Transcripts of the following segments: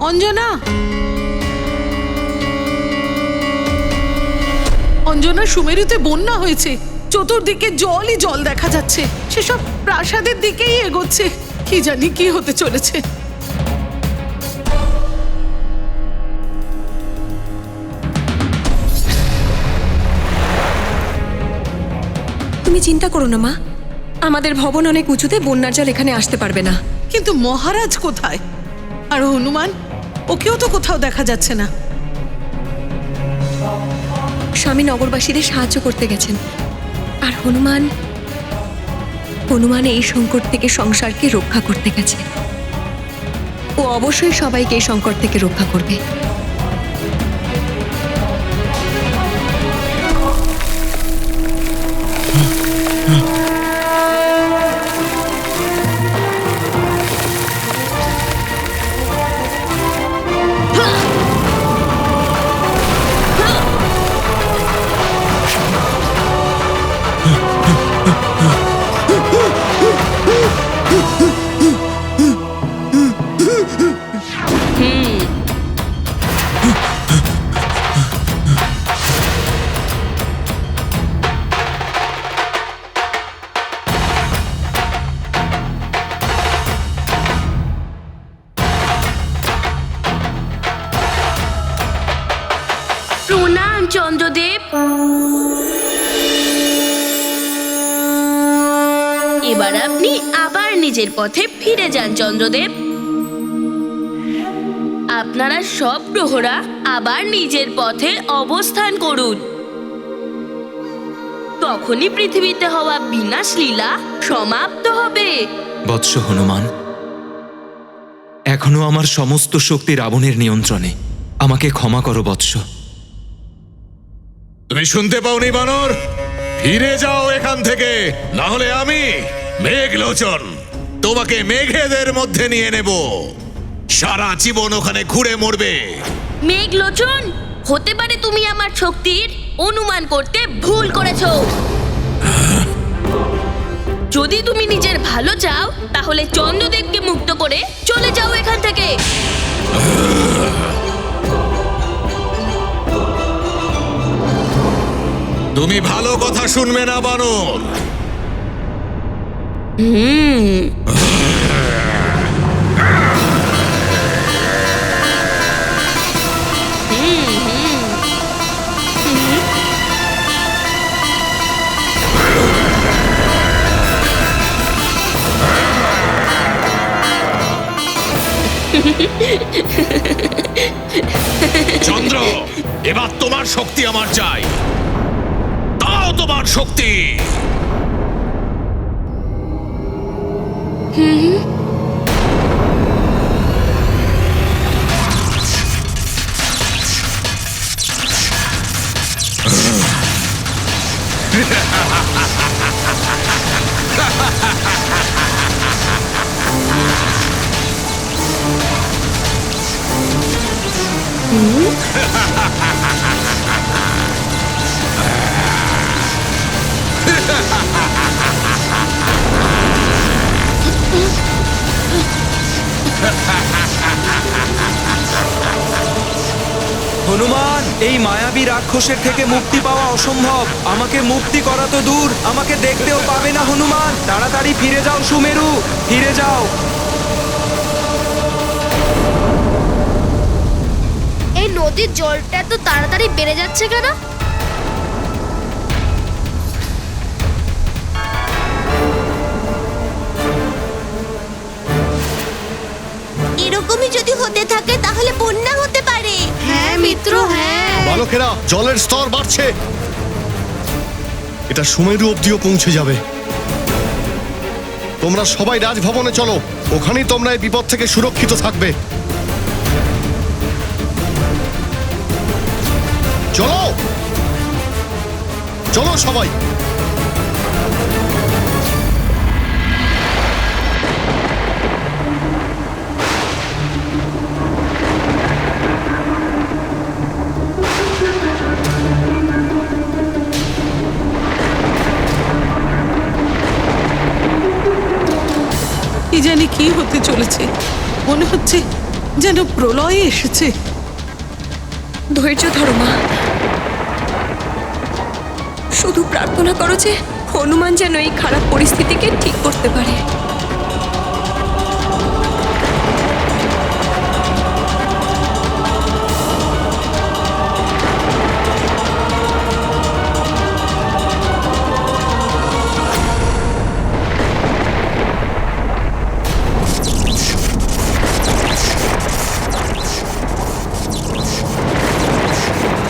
অঞ্জনা, অঞ্জনা, সুমেরুতে বন্যা হয়েছে। চতুর্দিকে জলই জল দেখা যাচ্ছে। সেসব প্রাসাদের দিকেই এগোচ্ছে। কি জানি কি হতে চলেছে। তুমি চিন্তা করো না মা, আমাদের ভবন অনেক উঁচুতে, বন্যার জল এখানে আসতে পারবে না। কিন্তু মহারাজ কোথায়? আর হনুমান, ওকেও তো কোথাও দেখা যাচ্ছে না। স্বামী নগরবাসীদের সাহায্য করতে গেছেন। আর হনুমান এই সংকট থেকে সংসারকে রক্ষা করতে গেছে। ও অবশ্যই সবাইকে এই সংকট থেকে রক্ষা করবে। প্রণাম চন্দ্রদেব। এবার আপনি আবার নিজের পথে ফিরে যান চন্দ্রদেব। আপনারা সব প্রহরা আবার নিজের পথে অবস্থান করুন। তখনই পৃথিবীতে হওয়া বিনাশ লীলা সমাপ্ত হবে। বৎস হনুমান, এখনো আমার সমস্ত শক্তি রাবণের নিয়ন্ত্রণে। আমাকে ক্ষমা করো বৎস। তুমি শুনতে পাওনি বানর? ফিরে যাও এখান থেকে, না হলে আমি মেঘলোচন তোমাকে মেঘেদের মধ্যে নিয়ে নেব। সারা জীবন ওখানে ঘুরে মরবে। মেঘলোচন, হতে পারে তুমি আমার শক্তির অনুমান করতে ভুল করেছো। যদি তুমি নিজের ভালো চাও তাহলে চন্দ্রদেবকে মুক্ত করে চলে যাও এখান থেকে। তুমি ভালো কথা শুনবে না বানর। চন্দ্র, এবার তোমার শক্তি আমার চাই। দাও তোমার শক্তি। হনুমান, এই মায়াবী রাক্ষসের থেকে মুক্তি পাওয়া অসম্ভব। আমাকে মুক্তি করা তো দূর, আমাকে দেখতেও পাবে না। হনুমান, তাড়াতাড়ি ফিরে যাও সুমেরু, ফিরে যাও। এই নদীর জলটা এত তাড়াতাড়ি বেড়ে যাচ্ছে কেন? এরকমই যদি হতে থাকে তাহলে বন্যা হতে পারে। হ্যাঁ মিত্র, হ্যাঁ। বালকেরা, জলের স্তর বাড়ছে। এটা সুমেরু অব্দিও পৌঁছে যাবে। তোমরা সবাই রাজভবনে চলো, ওখানেই তোমরা এই বিপদ থেকে সুরক্ষিত থাকবে। চলো চলো সবাই। কি জানি কি হতে চলেছে। মনে হচ্ছে যেন প্রলয় এসেছে। ধৈর্য ধরো মা, শুধু প্রার্থনা করো যে হনুমান যেন এই খারাপ পরিস্থিতিকে ঠিক করতে পারে।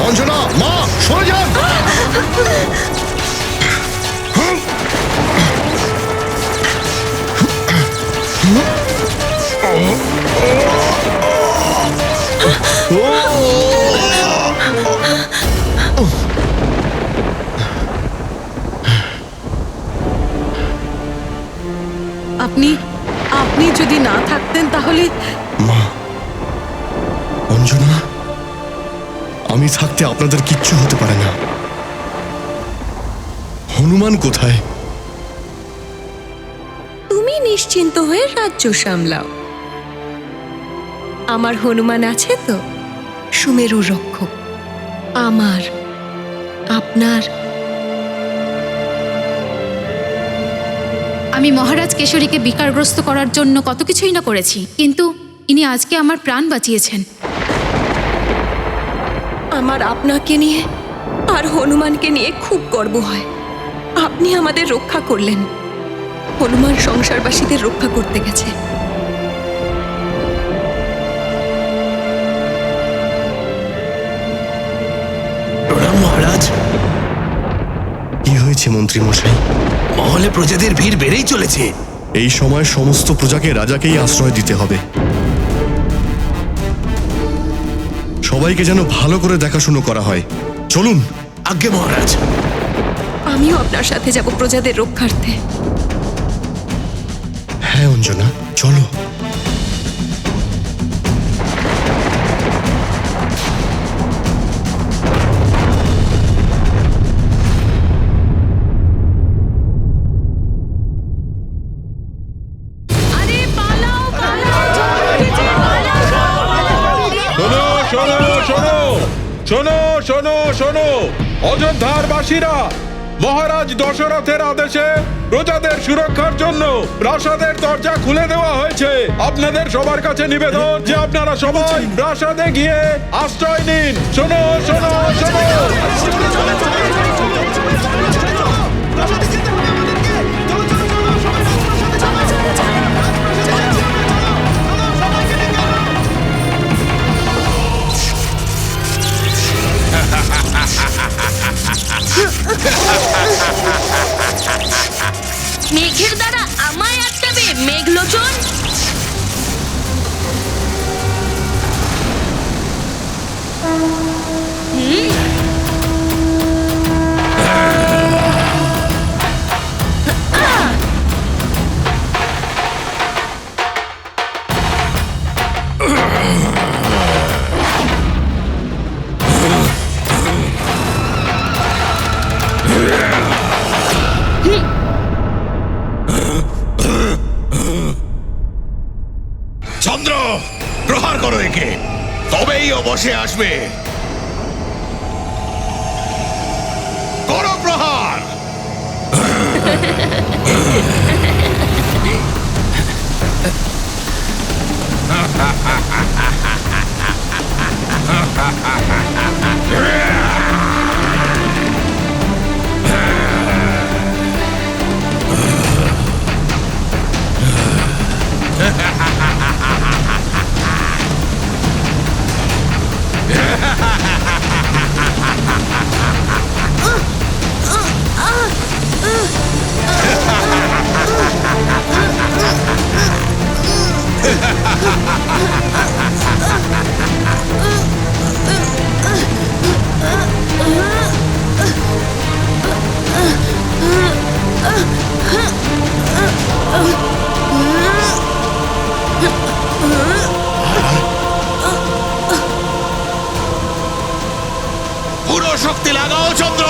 অঞ্জনা, মা, সরে যান। আপনি আপনি যদি না থাকতেন তাহলে। মা, অঞ্জনা, আমি থাকতে আপনাদের কিচ্ছু হতে পারে না। হনুমান কোথায়? তুমি নিশ্চিন্ত হয়ে রাজ্য সামলাও, আমার হনুমান আছে তো, সুমেরু রক্ষক। আমার, আপনার। আমি মহারাজ কেশরীকে বিকারগ্রস্ত করার জন্য কত কিছুই না করেছি, কিন্তু ইনি আজকে আমার প্রাণ বাঁচিয়েছেন। আমার আপনাকে নিয়ে আর হনুমানকে নিয়ে খুব গর্ব হয়। আপনি আমাদের রক্ষা করলেন, হনুমান সংসারবাসীদের রক্ষা করতে গেছে। প্রণাম মহারাজ। কি হয়েছে মন্ত্রী মশাই? মহলে প্রজাদের ভিড় বেড়েই চলেছে। এই সময় সমস্ত প্রজাকে রাজাকেই আশ্রয় দিতে হবে। সবাইকে যেন ভালো করে দেখাশুনো করা হয়। চলুন। আজ্ঞে মহারাজ। আমিও আপনার সাথে যাব প্রজাদের রক্ষার্থে। হ্যাঁ অঞ্জনা, চলো। আরে পালাও পালাও, শোনো শোনো শোনো শোনো শোনো শোনো, অযোধ্যার বাসীরা, মহারাজ দশরথের আদেশে প্রজাদের সুরক্ষার জন্য প্রাসাদের দরজা খুলে দেওয়া হয়েছে। আপনাদের সবার কাছে নিবেদন যে আপনারা সবাই প্রাসাদে গিয়ে আশ্রয় নিন। শোনো শোনো শোনো। মেঘের দ্বারা আমায় আটকাবে মেঘলোচন? চন্দ্র, প্রহার করো একে, তবেই ও বসে আসবে। করো প্রহার। পুরো শক্তি লাগাও চন্দ্র।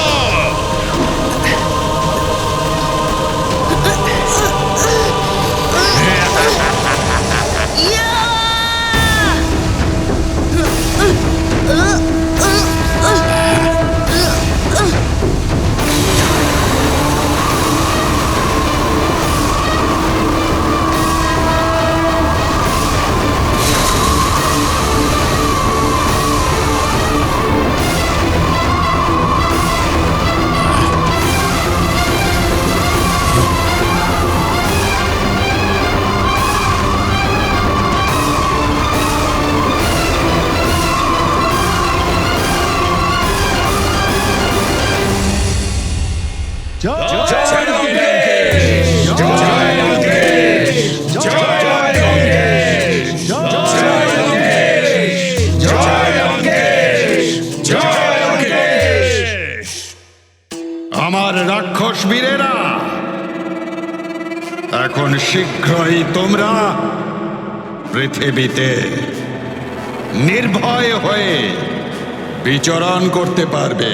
রাক্ষস বীরেরা, এখন শীঘ্রই তোমরা পৃথিবীতে নির্ভয় হয়ে বিচরণ করতে পারবে।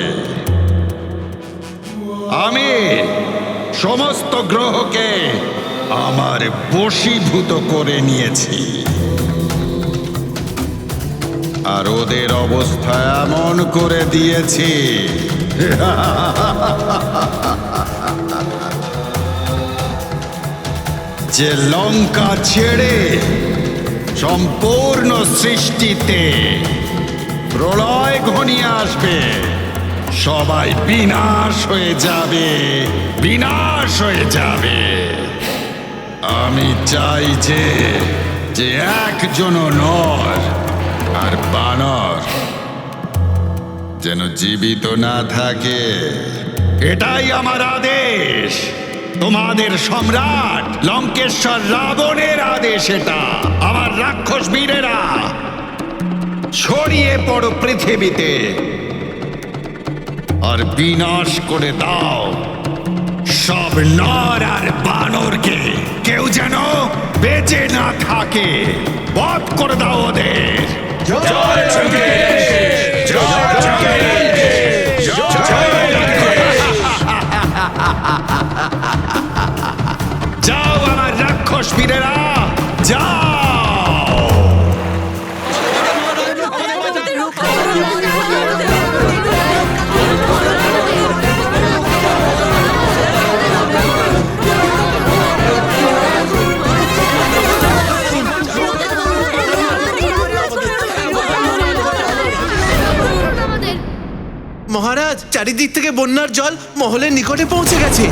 আমি সমস্ত গ্রহকে আমার বশীভূত করে নিয়েছি, আর ওদের অবস্থা এমন করে দিয়েছি যে লঙ্কা ছেড়ে সম্পূর্ণ সৃষ্টিতে প্রলয় ঘনিয়ে আসবে, সবাই বিনাশ হয়ে যাবে, বিনাশ হয়ে যাবে। আমি চাই যে একজন নর আর বানর যেন জীবিত না থাকে। এটাই আমার আদেশ, তোমাদের সম্রাট লঙ্কেশ্বর রাবণের আদেশ এটা। আমার রাক্ষস বীরেরা, ছড়িয়ে পড়ো পৃথিবীতে আর বিনাশ করে দাও সব নর আর বানরকে। কেউ যেন বেঁচে না থাকে, বধ করে দাও ওদের। জয় লঙ্কেশ! জয় লঙ্কেশ! জয় লঙ্কেশ! যাও আমার রাক্ষস বীরেরা, যাও। মহারাজ, চারিদিক থেকে বন্যার জল মহলের নিকটে পৌঁছে গেছে।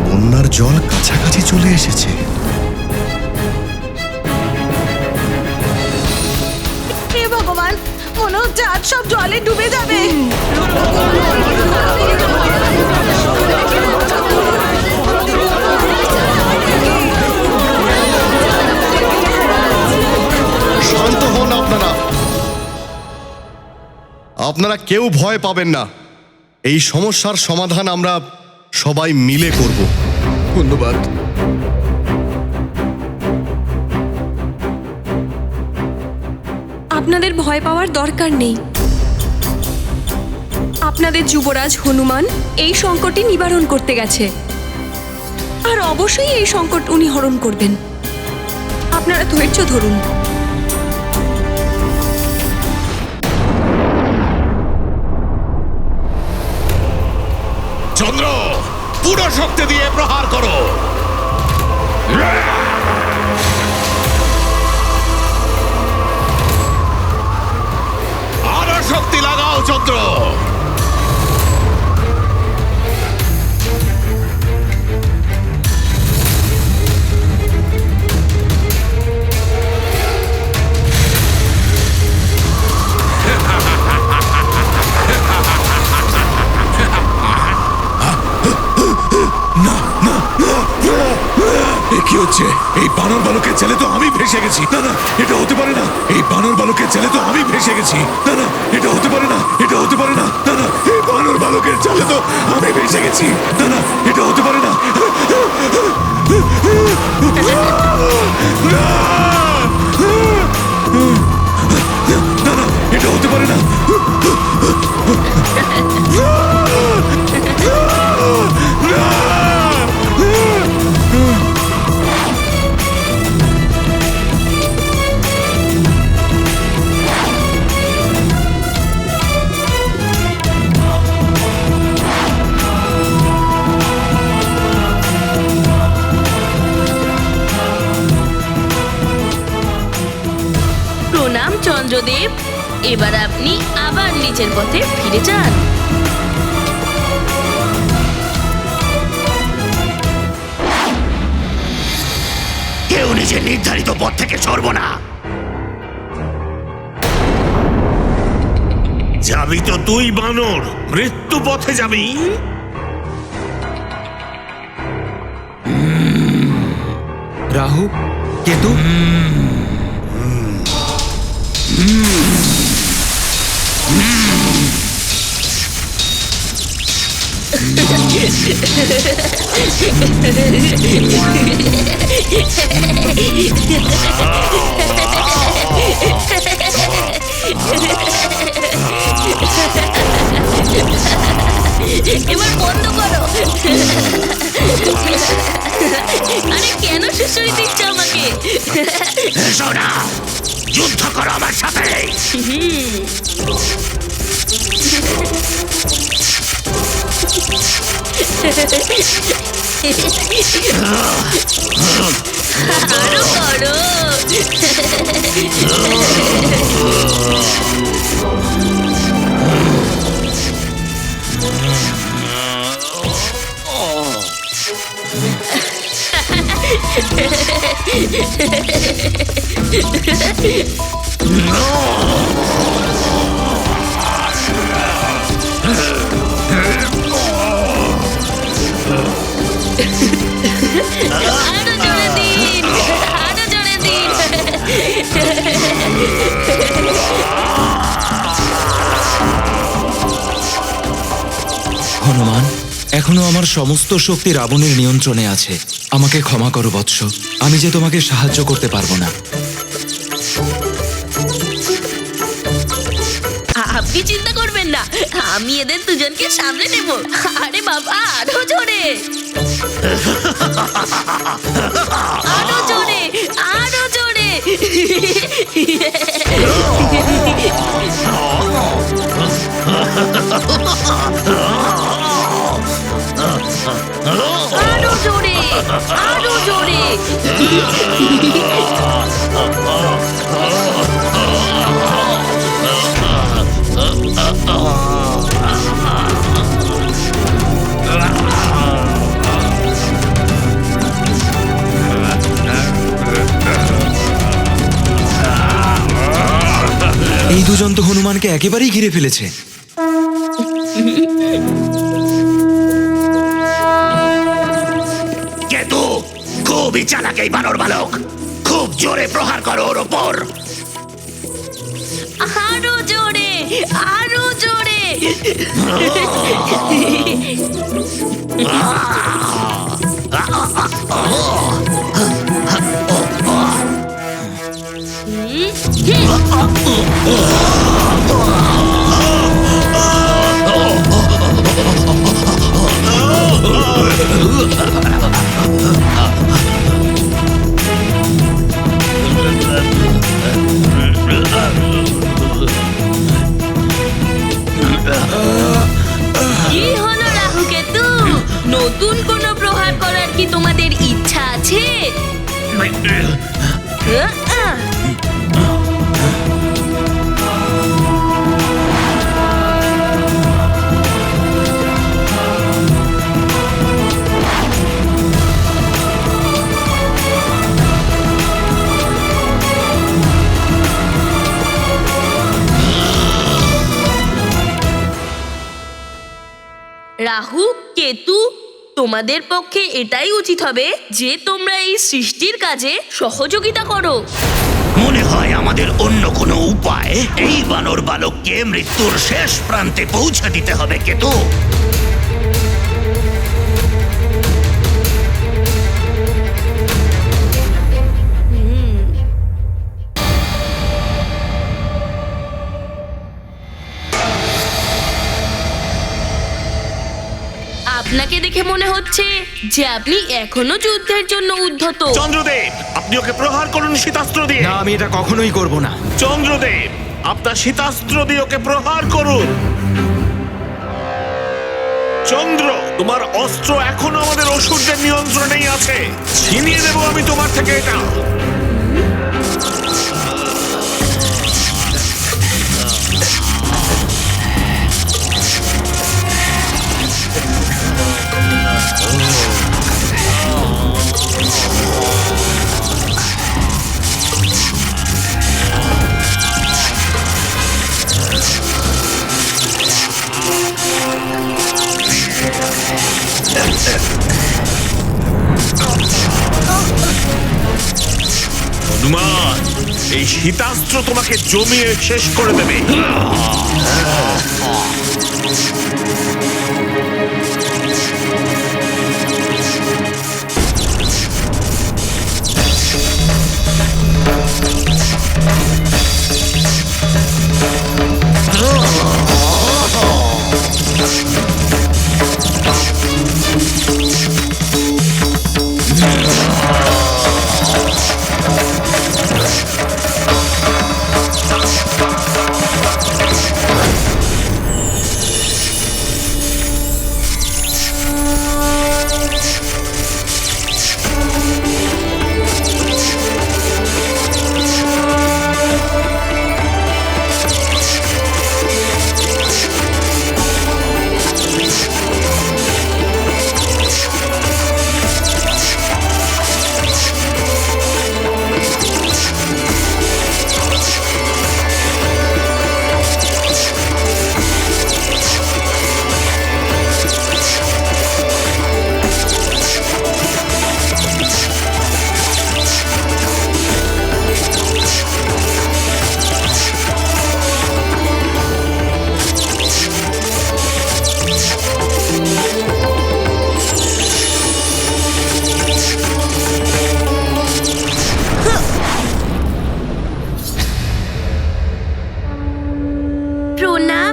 বন্যার জল কাছাকাছি চলে এসেছে। হে ভগবান, মনে হচ্ছে আজ সব জলে ডুবে যাবে। শান্ত হন আপনারা, আপনারা কেউ ভয় পাবেন না। এই সমস্যার সমাধান আমরা সবাই মিলে করব। ধন্যবাদ। আপনাদের ভয় পাওয়ার দরকার নেই। আপনাদের যুবরাজ হনুমান এই সংকটই নিবারণ করতে গেছে, আর অবশ্যই এই সংকট উনি হরণ করবেন। আপনারা ধৈর্য ধরুন। চন্দ্র, পুরো শক্তি দিয়ে প্রহার করো। আরো শক্তি লাগাও চন্দ্র। কি হচ্ছে? এই বানর বালকের ছেলে তো আমি ভেসে গেছি। না না, এটা হতে পারে না। এই বানর বালকের ছেলে তো আমি ভেসে গেছি। না না, এটা হতে পারে না, এটা হতে পারে না। না না, এই বানর বালকের ছেলে তো আমি ভেসে গেছি। না না, এটা হতে পারে না। না না, এটা হতে পারে না। প্রণাম চন্দ্রদেব, এবার আপনি আবার নিজের পথে ফিরে যান। কেউ নিজের নির্ধারিত পথ থেকে সরব না। যাবি তো তুই বানর, মৃত্যু পথে যাবি। রাহু, কেতু, এবার বন্ধ করো। আরে কেন সুসুরি দিচ্ছ আমাকে? এসো না, যুদ্ধ করো আমার সাথে। আরো করো। আরো জোরে দিন, আরো জোরে দিন। হনুমান, এখনো আমার সমস্ত শক্তি রাবণের নিয়ন্ত্রণে আছে। আমাকে ক্ষমা করো বৎস, আমি যে তোমাকে সাহায্য করতে পারবো না। আপনি চিন্তা করবেন না, আমি এদের দুজনকে সামলে নেব। আরে বাবা, আরো জোরে, আরো জোরে, আরো জোরে। আরো জোরে, আরো জোরে। এই দুজন তো হনুমানকে একেবারেই ঘিরে ফেলেছে। কেতু, খুবই চালাক এই বানর বালক। খুব জোরে প্রহার করো ওর ওপর। আরো জোরে, আরো জোরে। কি হলো রাহু কেতু? নতুন কোনো প্রহার করার কি তোমাদের ইচ্ছা আছে? রাহু কেতু, তোমাদের পক্ষে এটাই উচিত হবে যে তোমরা এই সৃষ্টির কাজে সহযোগিতা করো। মনে হয় আমাদের অন্য কোনো উপায় এই বানর বালককে মৃত্যুর শেষ প্রান্তে পৌঁছে দিতে হবে কেতু। আপনাকে দেখে মনে হচ্ছে যে আপনি এখনো যুদ্ধের জন্য উদ্ধত। চন্দ্রদেব, আপনি ওকে প্রহার করুন শীতাস্ত্র দিয়ে। না, আমি এটা কখনোই করব না। চন্দ্রদেব, আপনার শীতাস্ত্র দিয়ে ওকে প্রহার করুন। চন্দ্র, তোমার অস্ত্র এখনো আমাদের অসুরদের নিয়ন্ত্রণেই আছে। ছিনিয়ে দেব আমি তোমার থেকে এটা। হনুমান, এই শীতাস্ত্র তোমাকে জমিয়ে শেষ করে দেবে।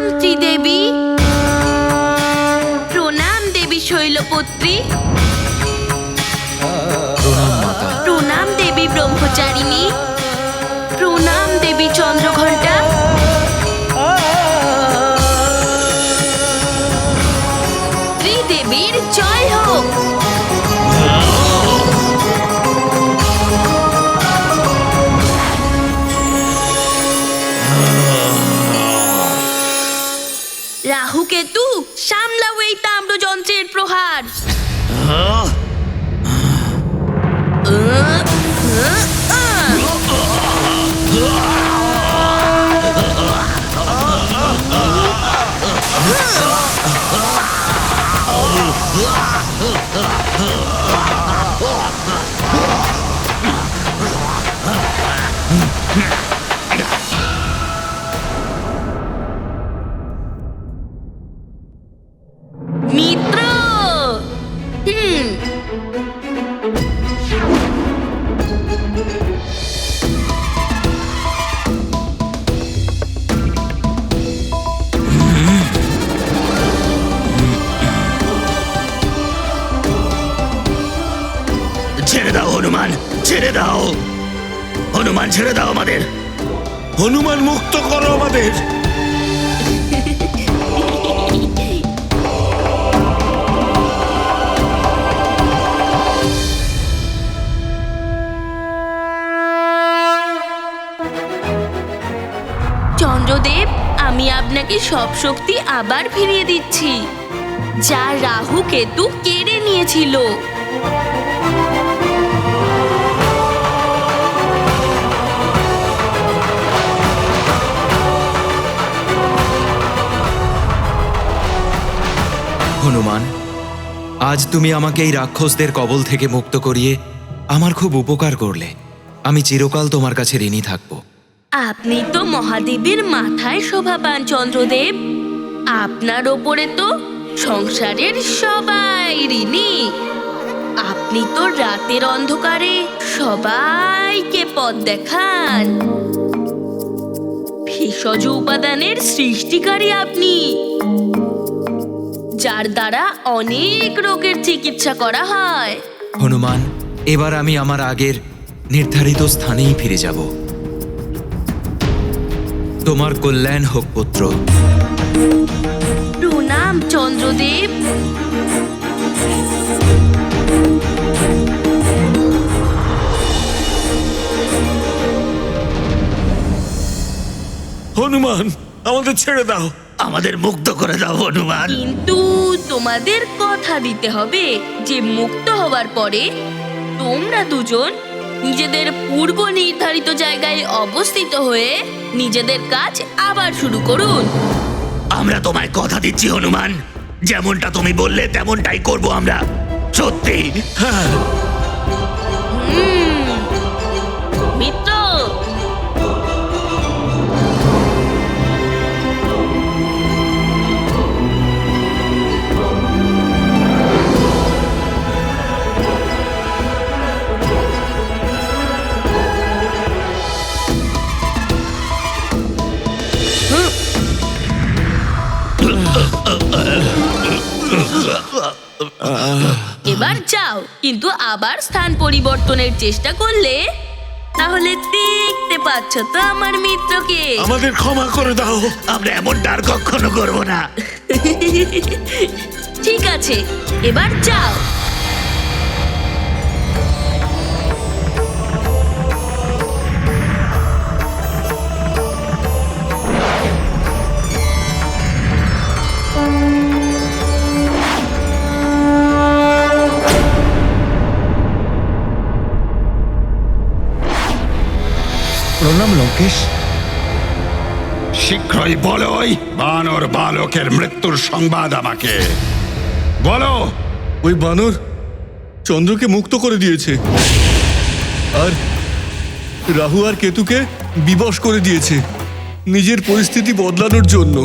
প্রণাম ত্রিদেবী, প্রণাম দেবী শৈলপুত্রী, প্রণাম দেবী ব্রহ্মচারিণী, প্রণাম দেবী চন্দ্রঘণ্টা। ত্রিদেবীর জয় হোক। রাহু কেতু সামলাও এই তাম্রযন্ত্রের প্রহার। মিত্র, ছেড়ে দাও হনুমান, ছেড়ে দাও হনুমান, ছেড়ে দাও আমাদের। হনুমান, মুক্ত করো আমাদের। চন্দ্রদেব, আমি আপনাকে সব শক্তি আবার ফিরিয়ে দিচ্ছি, যা রাহু কেতু কেড়ে নিয়েছিল। হনুমান, আজ তুমি আমাকে এই রাক্ষসদের কবল থেকে মুক্ত করিয়ে আমার খুব উপকার করলে। আমি চিরকাল তোমার কাছে ঋণী থাকব। আপনি তো মহাদেবের মাথায় শোভা পান চন্দ্রদেব, আপনার ওপরে তো সংসারের সবাই ঋণী। আপনি তো রাতের অন্ধকারে সবাইকে পথ দেখান। ভেষজ উপাদানের সৃষ্টিকারী আপনি, যার দ্বারা অনেক রোগের চিকিৎসা করা হয়। হনুমান, এবার আমি আমার আগের নির্ধারিত স্থানেই ফিরে যাব। তোমার কল্যাণ হোক পুত্র। প্রণাম চন্দ্রদেব। হনুমান, আমাদের ছেড়ে দাও, আমাদের মুক্ত করে দাও হনুমান। কিন্তু তোমাদের কথা দিতে হবে যে মুক্ত হবার পরে তোমরা দুজন নিজেদের পূর্ব নির্ধারিত জায়গায় অবস্থিত হয়ে নিজেদের কাজ আবার শুরু করুন। আমরা তোমায় কথা দিচ্ছি হনুমান, যেমনটা তুমি বললে তেমনটাই করব আমরা। সত্যি। হ্যাঁ। মিত্র, এবার যাও, কিন্তু আবার স্থান পরিবর্তনের চেষ্টা করলে তাহলে দেখতে পাচ্ছ তো আমার মিত্রকে। আমাদের ক্ষমা করে দাও, আমরা এমনটা আর কখনো করব না। ঠিক আছে, এবার যাও। প্রণাম লঙ্কেশ। শীঘ্রই বলো ওই বানর বালকের মৃত্যুর সংবাদ আমাকে বলো। ওই বানর চন্দ্রকে মুক্ত করে দিয়েছে আর রাহু আর কেতুকে বিবশ করে দিয়েছে নিজের পরিস্থিতি বদলানোর জন্য।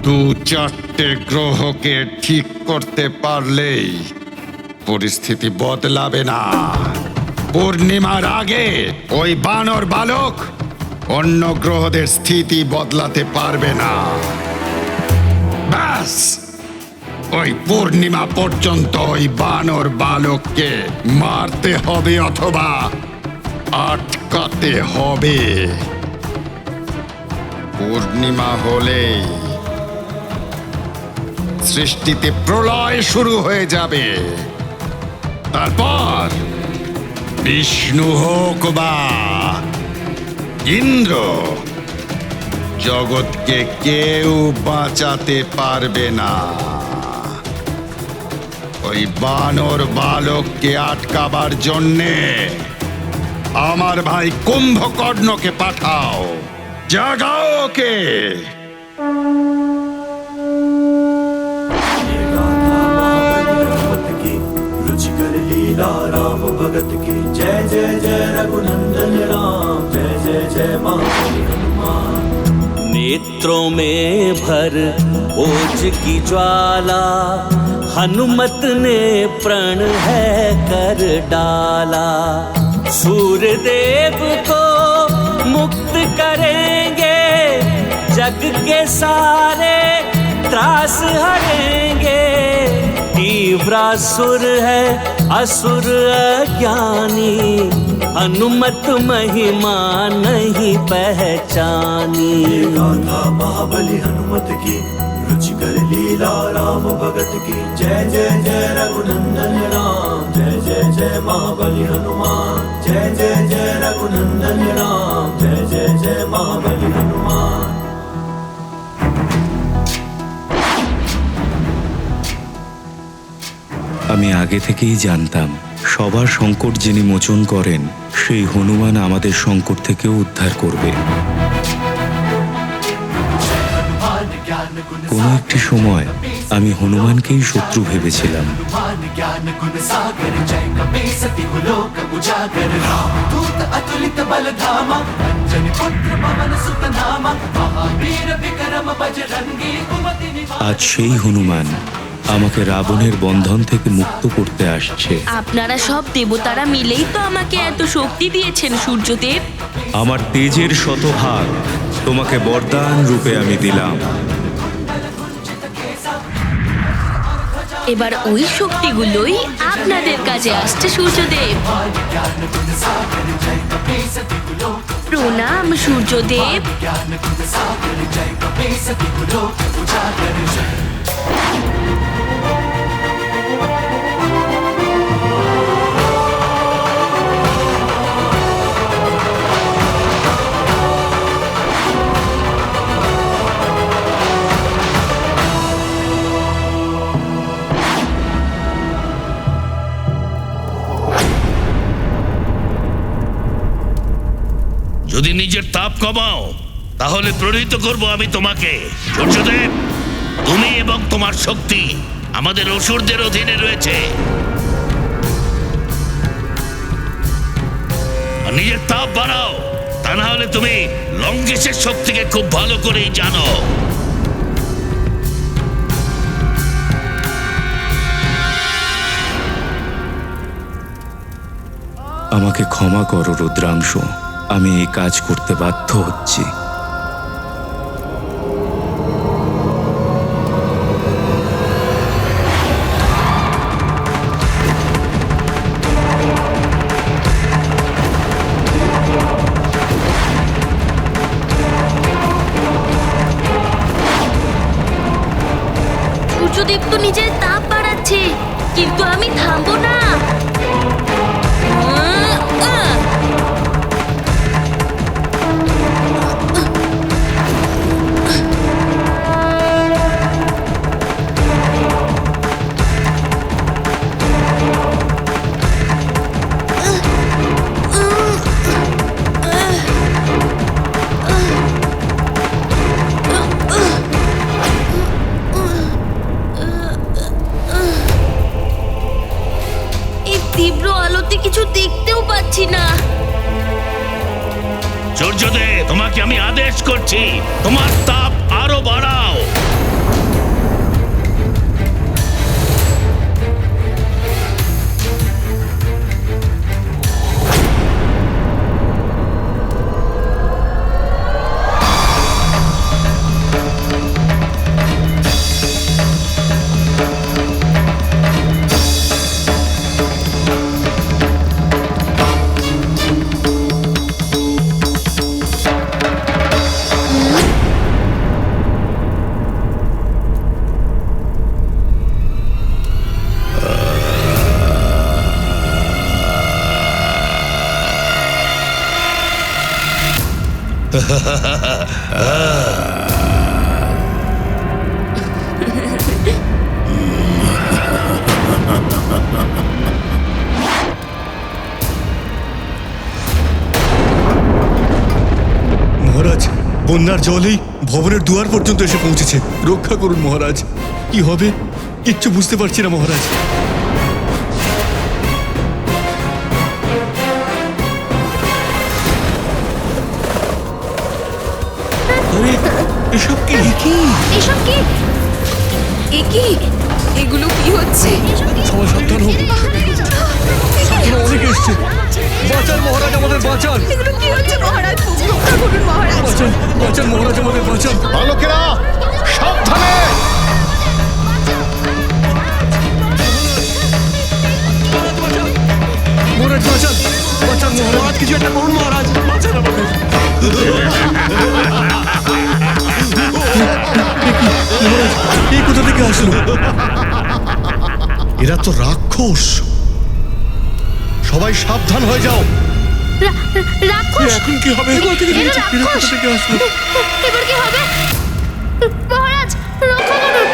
2-4টে গ্রহকে ঠিক করতে পারলেই পরিস্থিতি বদলাবে না। পূর্ণিমার আগে ওই বানর বালক অন্য গ্রহদের স্থিতি বদলাতে পারবে না। ব্যাস, ওই পূর্ণিমা পর্যন্ত ওই বানর বালককে মারতে হবে অথবা আটকাতে হবে। পূর্ণিমা হলেই সৃষ্টিতে প্রলয় শুরু হয়ে যাবে। তারপর বিষ্ণু হোক বা ইন্দ্র, জগৎকে কেউ বাঁচাতে পারবে না। ওই বানর বালককে আটকাবার জন্যে আমার ভাই কুম্ভকর্ণকে পাঠাও, জাগাও ওকে। राम भगत की जय जय जय रघुनंदन राम, जय जय जय महाबली हनुमान। नेत्रों में भर ओज की ज्वाला, हनुमत ने प्रण है कर डाला। सूर्यदेव को मुक्त करेंगे, जग के सारे त्रास हरेंगे। तीव्रासुर है असुर अज्ञानी, हनुमत महिमा नहीं पहचानी। गाथा महाबली हनुमत की, रुचिकर लीला राम भगत की जय जय जय रघुनंदन राम, जय जय जय महाबली हनुमान। जय जय जय रघुनंदन राम, जय जय जय महाबली हनुमान। আমি আগে থেকেই জানতাম সবার সংকট যিনি মোচন করেন সেই হনুমান আমাদের সংকট থেকেও উদ্ধার করবে। কোনো একটি সময় আমি হনুমানকেই শত্রু ভেবেছিলাম, আজ সেই হনুমান আমাকে রাবণের বন্ধন থেকে মুক্ত করতে আসছে। আপনারা সব দেবতারা মিলেই তো আমাকে এত শক্তি দিয়েছেন সূর্যদেব। আমার তেজের শতভাগ তোমাকে বরদান রূপে আমি দিলাম। এবার ওই শক্তিগুলোই আপনাদের কাজে আসছে সূর্যদেব। প্রণাম সূর্যদেব। যদি নিজের তাপ কমাও তাহলে প্রণীত করব আমি তোমাকে। সূর্যদেব, তুমি এবং তোমার শক্তি আমাদের অসুরদের অধীনে রয়েছে। নিজের তাপ বাড়াও, তা না হলে তুমি লঙ্কেশের শক্তিকে খুব ভালো করেই জানো। আমাকে ক্ষমা করো রুদ্রাংশ, আমি এই কাজ করতে বাধ্য হচ্ছি। সূর্যদেব তো নিজের তাপ বাড়াচ্ছে, কিন্তু আমি থামবো না। তীব্র আলোতে কিছু দেখতেও পাচ্ছি না। সূর্যদেব, তোমাকে আমি আদেশ করছি, তোমার তাপ আরো বাড়াও। মহারাজ, বন্যার জলেই ভবনের দুয়ার পর্যন্ত এসে পৌঁছেছে। রক্ষা করুন মহারাজ। কি হবে কিচ্ছু বুঝতে পারছি না মহারাজ। আরে এসব কি? এসব কি? এ কি? এগুলো কি হচ্ছে? সবাই সাবধান হোক। সাবধান, অনেক এসছে। বাঁচান মহারাজ, আমাদের বাঁচান। এগুলো কি হচ্ছে মহারাজ? রক্ষা করুন মহারাজ। বাঁচান, বাঁচান মহারাজ, আমাদের বাঁচান। বালকেরা সাবধানে! মহারাজ বাঁচান, বাঁচান মহারাজ, কিছু একটা করুন মহারাজ, বাঁচান আমাদের। মহারাজ, এই কোথা থেকে আসলো? এরা তো রাক্ষস। সবাই সাবধান হয়ে যাও। রাক্ষস? এখন কি হবে? এরা এরা কোথা রাক্ষস? থেকে আসলো? এবার কি হবে? মহারাজ রক্ষা করুন।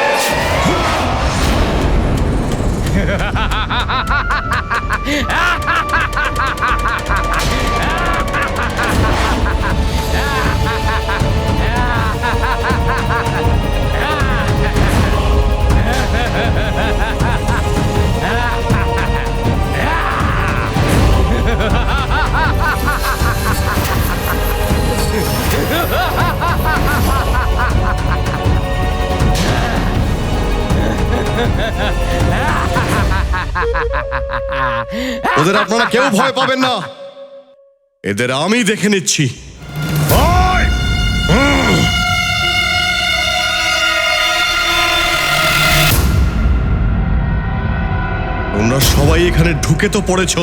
ওদের আপনারা কেউ ভয় পাবেন না, এদের আমি দেখে নিচ্ছি। তোমরা সবাই এখানে ঢুকে তো পড়েছ,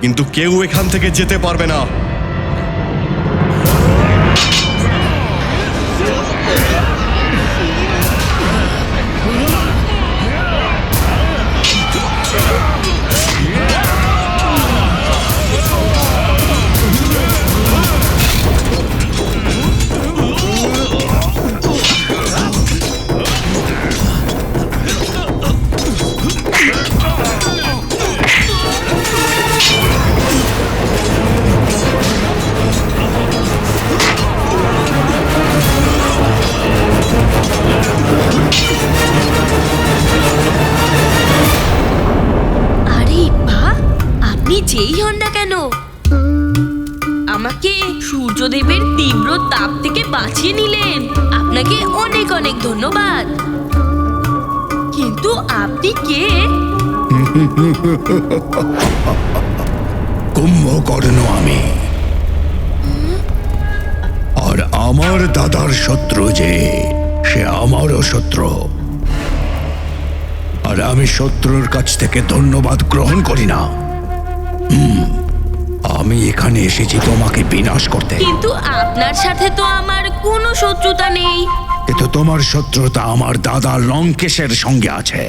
কিন্তু কেউ এখান থেকে যেতে পারবে না। যেই হন না কেন, আমাকে সূর্যদেবের তীব্র তাপ থেকে বাঁচিয়ে নিলেন। আপনাকে অনেক অনেক ধন্যবাদ। কিন্তু আপনি কে? কুম্ভকর্ণ আমি। আর আমার দাদার শত্রু যে, সে আমারও শত্রু। আর আমি শত্রুর কাছ থেকে ধন্যবাদ গ্রহণ করি না। আমি এখানে এসেছি তোমাকে বিনাশ করতে। কিন্তু আপনার সাথে তো আমার কোনো শত্রুতা নেই। কিন্তু তোমার শত্রুতা আমার দাদা লঙ্কেশের সঙ্গে আছে।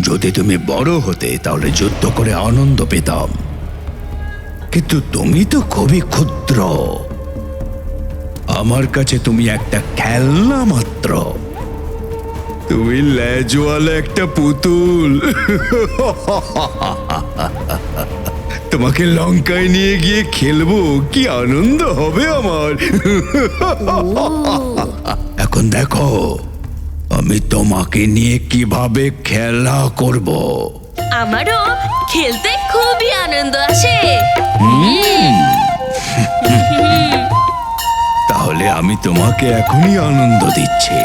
যদি তুমি বড় হতে তাহলে যুদ্ধ করে আনন্দ পেতাম, কিন্তু তুমি তো খুবই ক্ষুদ্র। আমার কাছে তুমি একটা খেলনা মাত্র। তুমি লেজওয়ালা একটা পুতুল। তোমাকে লঙ্কায় নিয়ে গিয়ে খেলবো, কি আনন্দ হবে আমার। এখন দেখো আমি তোমাকে নিয়ে কিভাবে খেলা করব। আমারও খেলতে খুবই আনন্দ আসে। তাহলে আমি তোমাকে এখনই আনন্দ দিচ্ছি।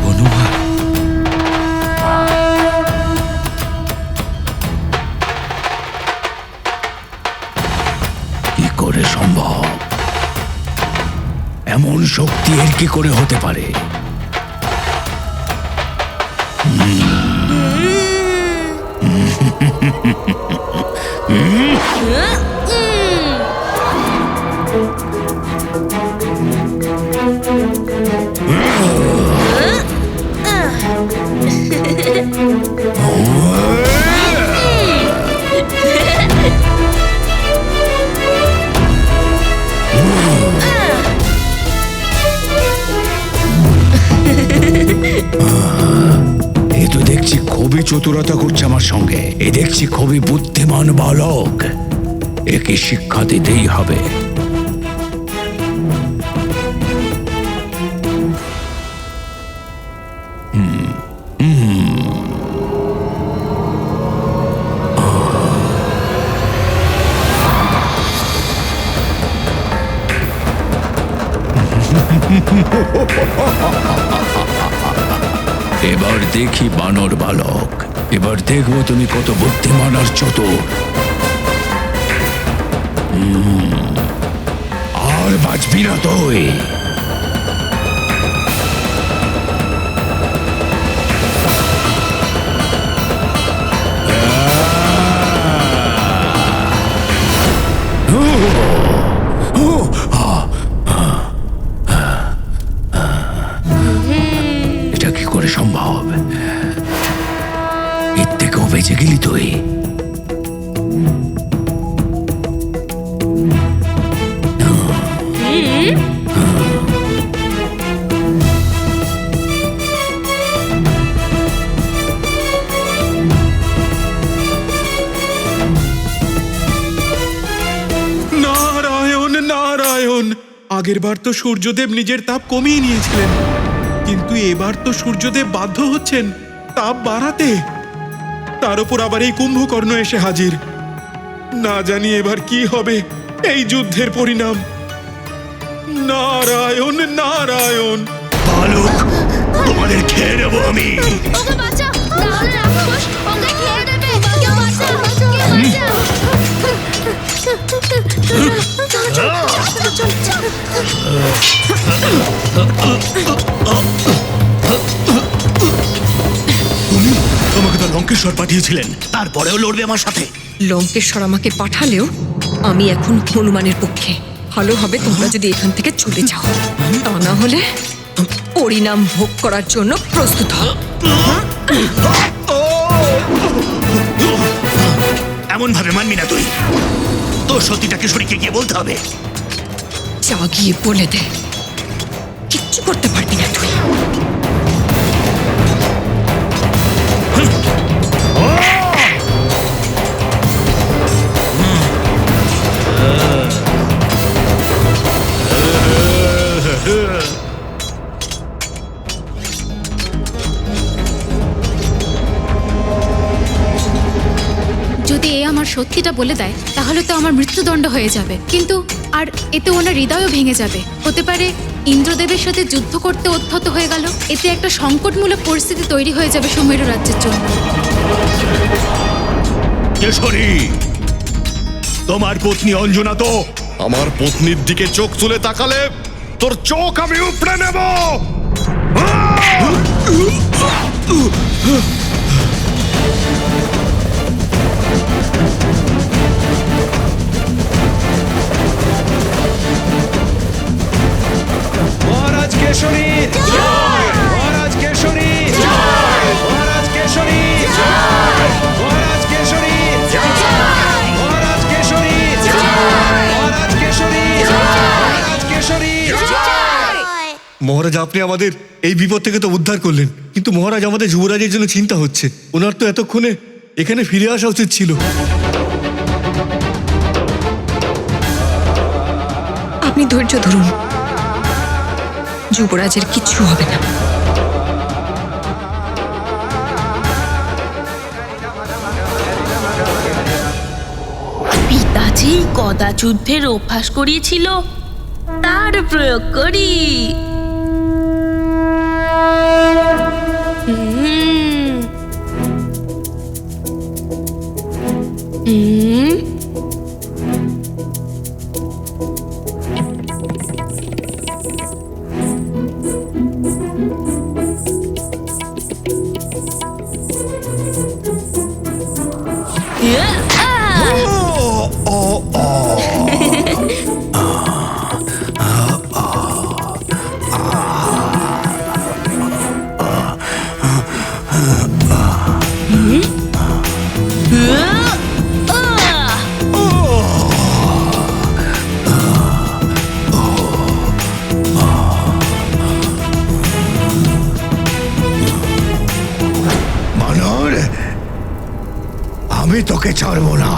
হনুমান, কি করে সম্ভব? এমন শক্তি এর কি করে হতে পারে? এ তো দেখছি খুবই চতুরতা করছে আমার সঙ্গে। এ দেখছি খুবই বুদ্ধিমান বালক। একে শিক্ষা দিতেই হবে। এবার দেখি বানর বালক, এবার দেখবো তুমি কত বুদ্ধিমান আর চতুর। আর বাঁচবি না তুই। এটা কি করে সম্ভব? এর থেকেও বেঁচে গেলি তুই। নারায়ণ নারায়ণ, আগের বার তো সূর্যদেব নিজের তাপ কমিয়ে নিয়েছিলেন, কিন্তু এবার তো সূর্যদেব বাধ্য হচ্ছেন তাপ বাড়াতে। তার উপর আবার এই কুম্ভকর্ণ এসে হাজির। না জানি এবার কি হবে এই যুদ্ধের পরিণাম। নারায়ণ নারায়ণ। বালক, তোমাদের খেয়ে নেবো আমি। ওকে বাঁচাও, তাহলে রাক্ষস ওকে খেয়ে নেবে। কেউ বাঁচাও, কেউ তুমি আমাকে তো লঙ্কেশ্বর পাঠিয়েছিলেন, তারপরেও লড়বে আমার সাথে? লঙ্কেশ্বর আমাকে পাঠালেও আমি এখন হনুমানের পক্ষে। ভালো হবে তোমরা যদি এখান থেকে চলে যাও, তা না হলে পরিণাম ভোগ করার জন্য প্রস্তুত হও। এমন ভাবে মানবি না তুই। তোর সতীটাকে শরীরকে গিয়ে বলতে হবে। যা গিয়ে বলে দে, কিচ্ছু করতে পারবি না তুই। যদি এ আমার সত্যিটা বলে দেয় তাহলে তো আমার মৃত্যুদণ্ড হয়ে যাবে, কিন্তু আর এতে ওনার হৃদয়ও ভেঙে যাবে। হতে পারে ইন্দ্রদেবের সাথে যুদ্ধ করতে উদ্ধত হয়ে গেল। এতে একটা সংকটমূলক পরিস্থিতি তৈরি হয়ে যাবে সুমেরু রাজ্যের জন্য। কেশরী, তোমার পত্নী অঞ্জনা তো আমার পত্নীর দিকে চোখ তুলে তাকালে তোর চোখ আমি উপড়ে নেব। মহারাজ কেশরী জয়! মহারাজ কেশরী জয়! মহারাজ কেশরী জয়! মহারাজ কেশরী জয়! মহারাজ কেশরী জয়! মহারাজ কেশরী জয়! মহারাজ কেশরী জয়! মহারাজ, আপনি আমাদের এই বিপদ থেকে তো উদ্ধার করলেন, কিন্তু মহারাজ আমাদের যুবরাজের জন্য চিন্তা হচ্ছে। ওনার তো এতক্ষণে এখানে ফিরে আসা উচিত ছিল। আপনি ধৈর্য ধরুন, যুবরাজের কিচ্ছু হবে না। পিতাজি গদা যুদ্ধের অভ্যাস করিয়েছিল, তার প্রয়োগ করি। আমি তোকে ছাড়বো না।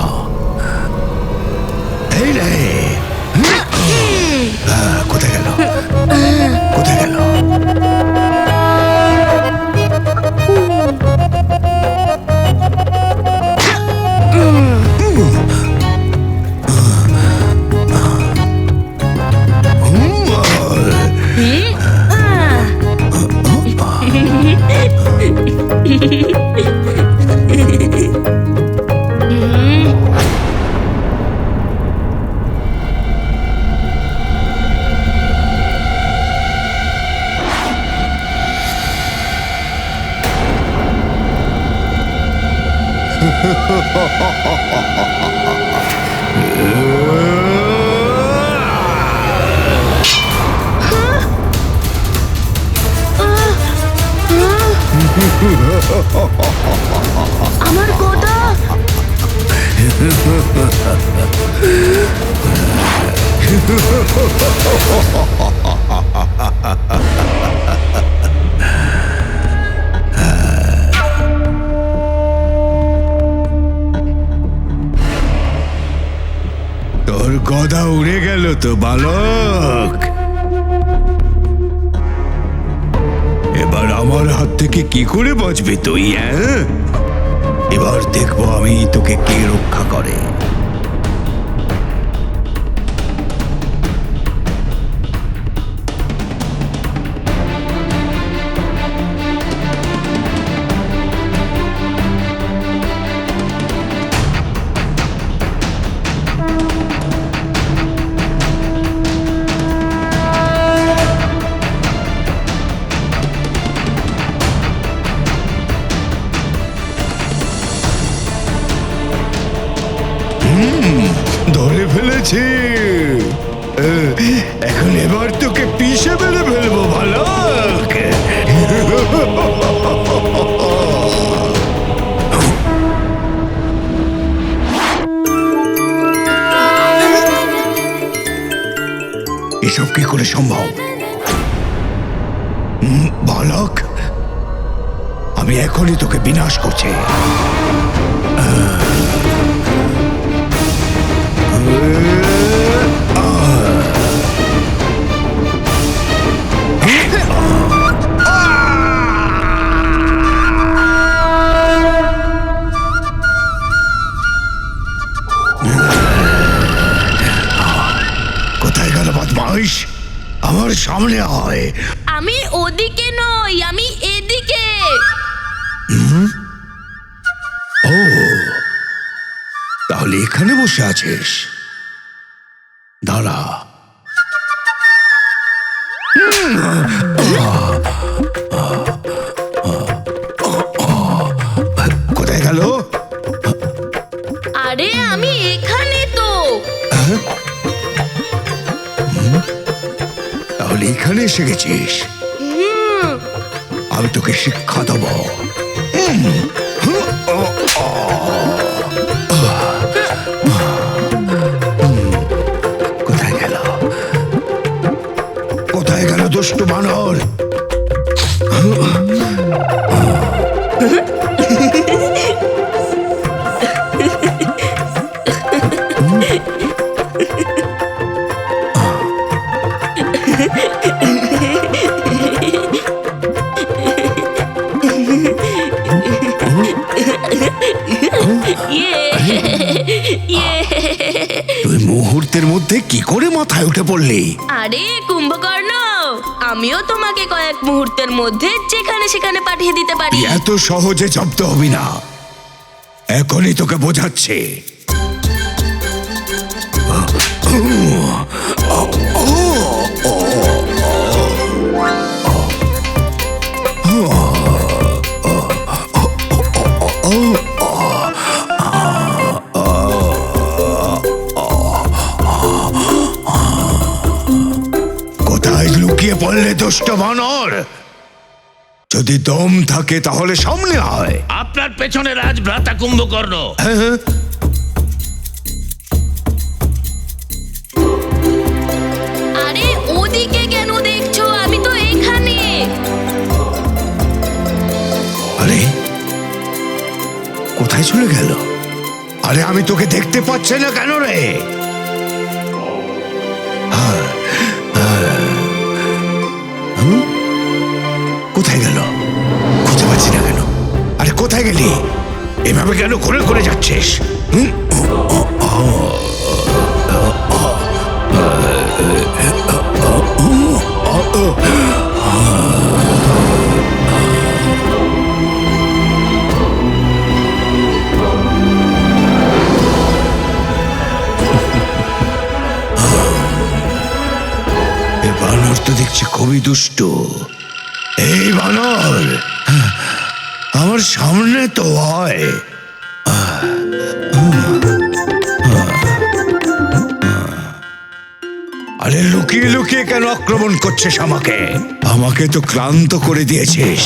এই রে, কোথায় গেল? কোথায় গেল? আমার গদা। তোর গদা উড়ে গেল তো বালক। এবার আমার হাত থেকে কি করে বাঁচবি তুই? এবার দেখবো আমি তোকে কে রক্ষা করে। ধরে ফেলেছি। এখন এবার তোকে পিষে মেরে ফেলবো বালক। এসব কি করে সম্ভব? বালক, আমি এখনই তোকে বিনাশ করছি। কোথায় গেল বদমাইশ? আমার সামনে আয়। আমি ওদিকে নই, আমি এদিকে। ও, তাহলে এখানে বসে আছিস? দাঁড়া। কোথায় গেল? আরে আমি এখানে তো। তাহলে এখানে এসে গেছিস? আমি তোকে শিক্ষা দেবো। কোথায় গেল? কোথায় গেল দুষ্ট বানর? তুই মুহূর্তের মধ্যে কি করে মাথায় উঠে পড়লি? আরে কুম্ভকর্ণ, আমিও তোমাকে কয়েক মুহূর্তের মধ্যে যেখানে সেখানে পাঠিয়ে দিতে পারি। এত সহজে জব্দ হবি না, এখনই তোকে বোঝাচ্ছে। কোথায় লুকিয়ে পড়লে দুষ্ট বানর? যদি দম থাকে তাহলে সামনে আয়। আপনার পেছনে রাজভ্রাতা কুম্ভকর্ণ। আরে ওদিকে কেন দেখছো? আমি তো এখানে। আরে কোথায় চলে গেল? আরে আমি তোকে দেখতে পাচ্ছি না কেন রে? কোথায় গেল? খুঁজে পাচ্ছি না কেন? আরে কোথায় গেলি? এভাবে কেন ঘুরে ঘুরে যাচ্ছিস? বানর তো দেখছি খুবই দুষ্ট। এই বানর, আমার সামনে তো হয়। আরে লুকিয়ে লুকিয়ে কেন আক্রমণ করছিস আমাকে? আমাকে তো ক্লান্ত করে দিয়েছিস।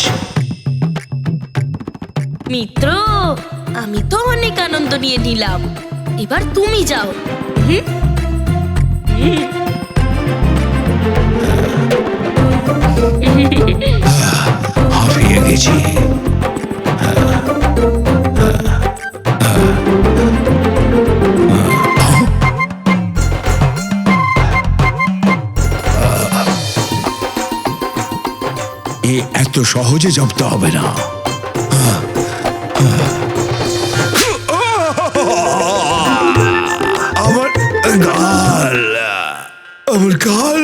মিত্র, আমি তো অনেক আনন্দ নিয়ে নিলাম, এবার তুমি যাও। হারিয়ে গেছি। এত সহজে জব্দ হবে না। আমার গাল, আমার গাল।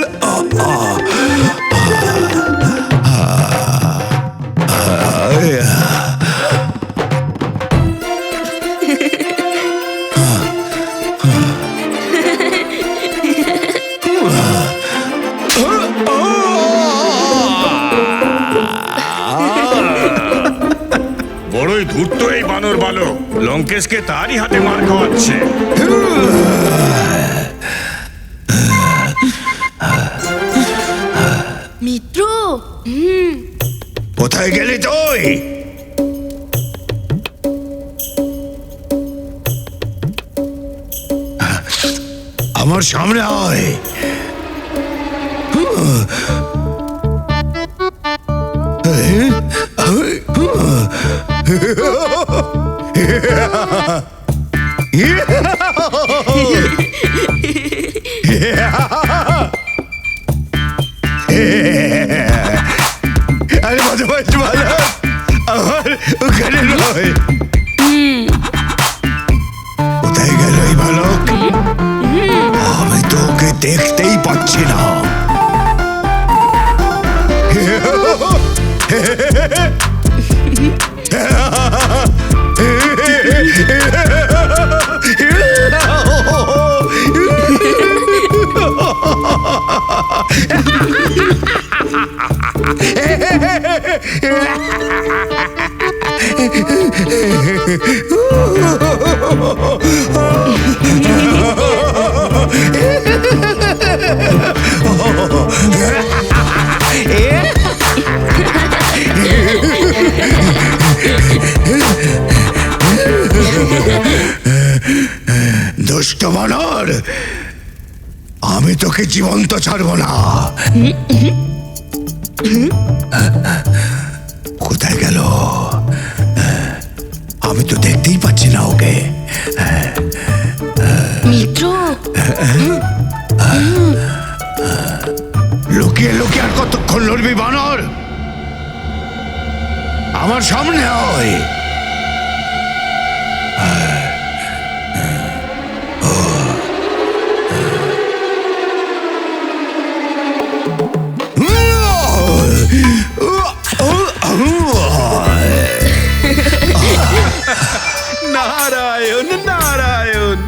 বড়ই ধূর্ত এই বানর বালক, লঙ্কেশকে তারই হাতে মার খাওয়াচ্ছে। মিত্র, কোথায় গেলি তুই? আমার সামনে আয়। আরে বদমাইশ বালক, আমার ওখানে নয়। কোথায় গেল এই বালক? আমি তো ওকে দেখতেই পাচ্ছি না। দুষ্ট বানর, আমি তোকে জীবন্ত ছাড়বো না। কোথায় গেল? আমি তো দেখতেই পাচ্ছি না ওকে। মিত্র, লুকিয়ে লুকিয়ে আর কতক্ষণ লড়বি বানর? আমার সামনে আয়। নারায়ণ নারায়ণ।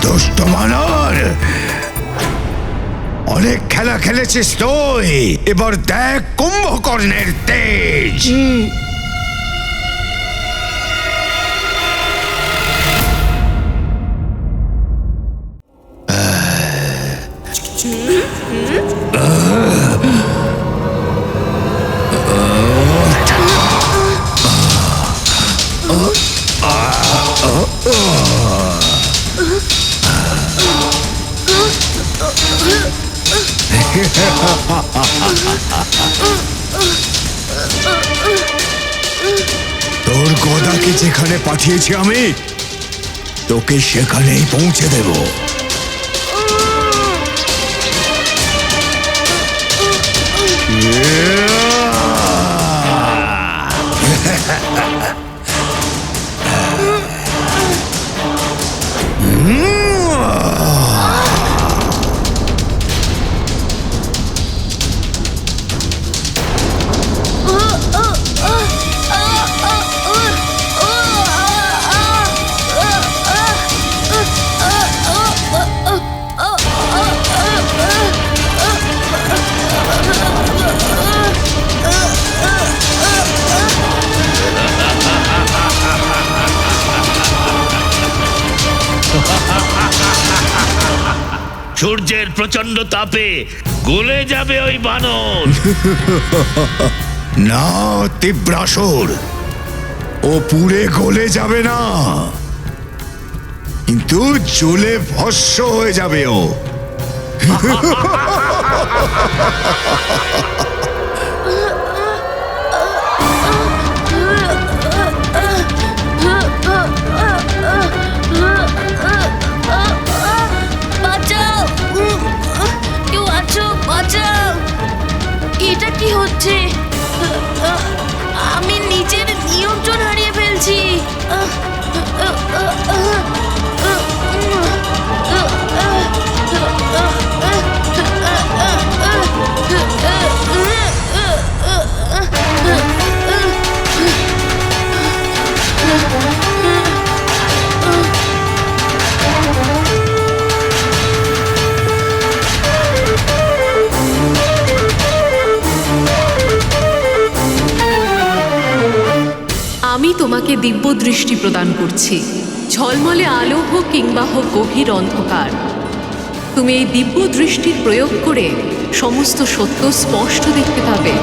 দুষ্ট বানর, অনেক খেলা খেলেছিস তুই, এবার দেখ কুম্ভকর্ণের তেজ। তোর গদাকে যেখানে পাঠিয়েছি আমি, তোকে সেখানেই পৌঁছে দেব। সূর্যের প্রচন্ড তাপে গলে যাবে ওই বানর। না তীব্রাসুর, ও পুড়ে গলে যাবে না, কিন্তু জ্বলে ভস্ম হয়ে যাবে ও। বাঁচাও! কেউ আছো? বাঁচাও! এটা কি হচ্ছে? আমি নিজের নিয়ন্ত্রণ হারিয়ে ফেলছি। আমি তোমাকে দিব্য দৃষ্টি প্রদান করছি, ঝলমলে আলো হোক কিংবা হোক গভীর অন্ধকার। তুমি এই দিব্য দৃষ্টির প্রয়োগ করে সমস্ত সত্য স্পষ্ট দেখতে পাবে।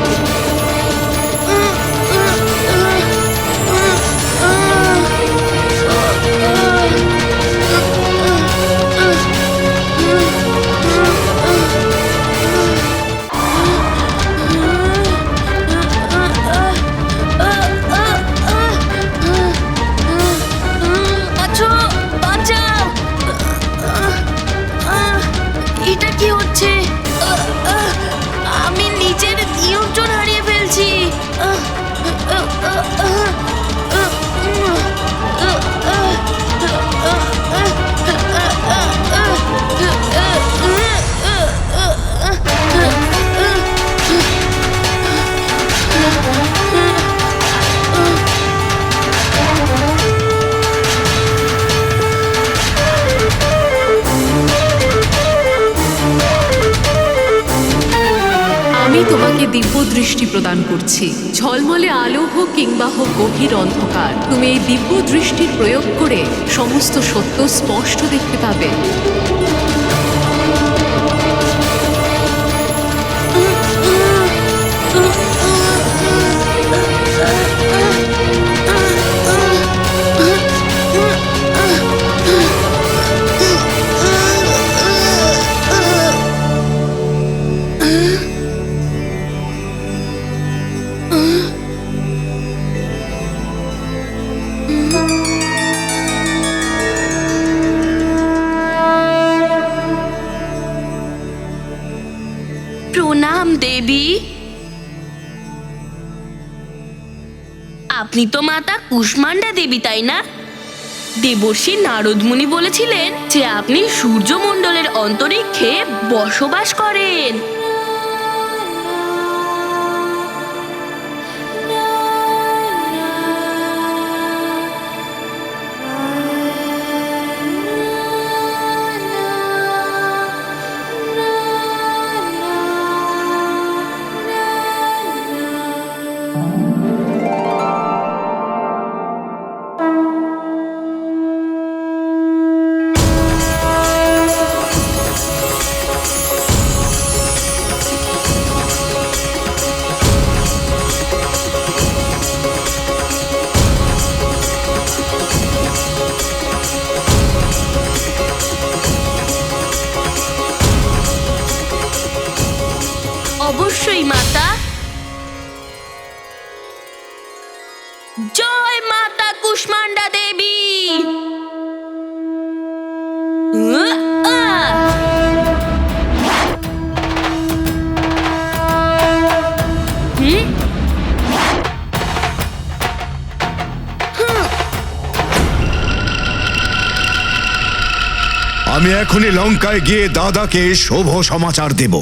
এটা কি হচ্ছে? আমি নিজের নিয়ন্ত্রণ হারিয়ে ফেলছি। আমি তোমাকে দিব্য দৃষ্টি প্রদান করছি, ঝলমলে আলো হোক কিংবা হোক গভীর অন্ধকার। তুমি এই দিব্য দৃষ্টির প্রয়োগ করে সমস্ত সত্য স্পষ্ট দেখতে পাবে। প্রণাম দেবী। আপনি তো মাতা কুষ্মান্ডা দেবী, তাই না? দেবর্ষি নারদ মুনি বলেছিলেন যে আপনি সূর্যমণ্ডলের অন্তরিক্ষে বসবাস করেন। আমি এখনই লঙ্কায় গিয়ে দাদাকে শুভ সমাচার দেব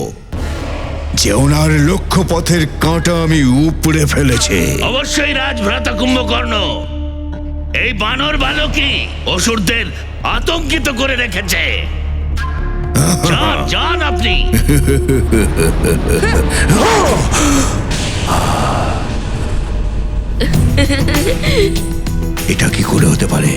যে ওনার লক্ষ্যপথের কাঁটা আমি উপড়ে ফেলেছি। অবশ্যই রাজভ্রাতা কুম্ভকর্ণ, এই বানর বালকই অসুরদের আতঙ্কিত করে রেখেছে। যান যান আপনি। এটা কি করে হতে পারে?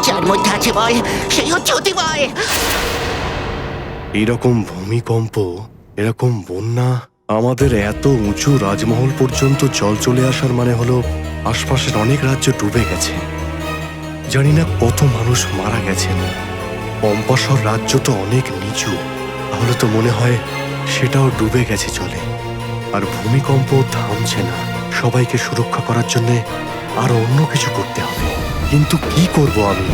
যার মধ্যে আছে বল সেই হচ্ছে অতিবয়। এরকম ভূমিকম্প, এরকম বন্যা, আমাদের এত উঁচু রাজমহল পর্যন্ত জল চলে আসার মানে হলো আশপাশের অনেক রাজ্য ডুবে গেছে। জানি না কত মানুষ মারা গেছেন। পম্পাসর রাজ্য তো অনেক নিচু, তাহলে তো মনে হয় সেটাও ডুবে গেছে জলে। আর ভূমিকম্প থামছে না। সবাইকে সুরক্ষা করার জন্য আর অন্য কিছু করতে হবে, কিন্তু কি করব আমি?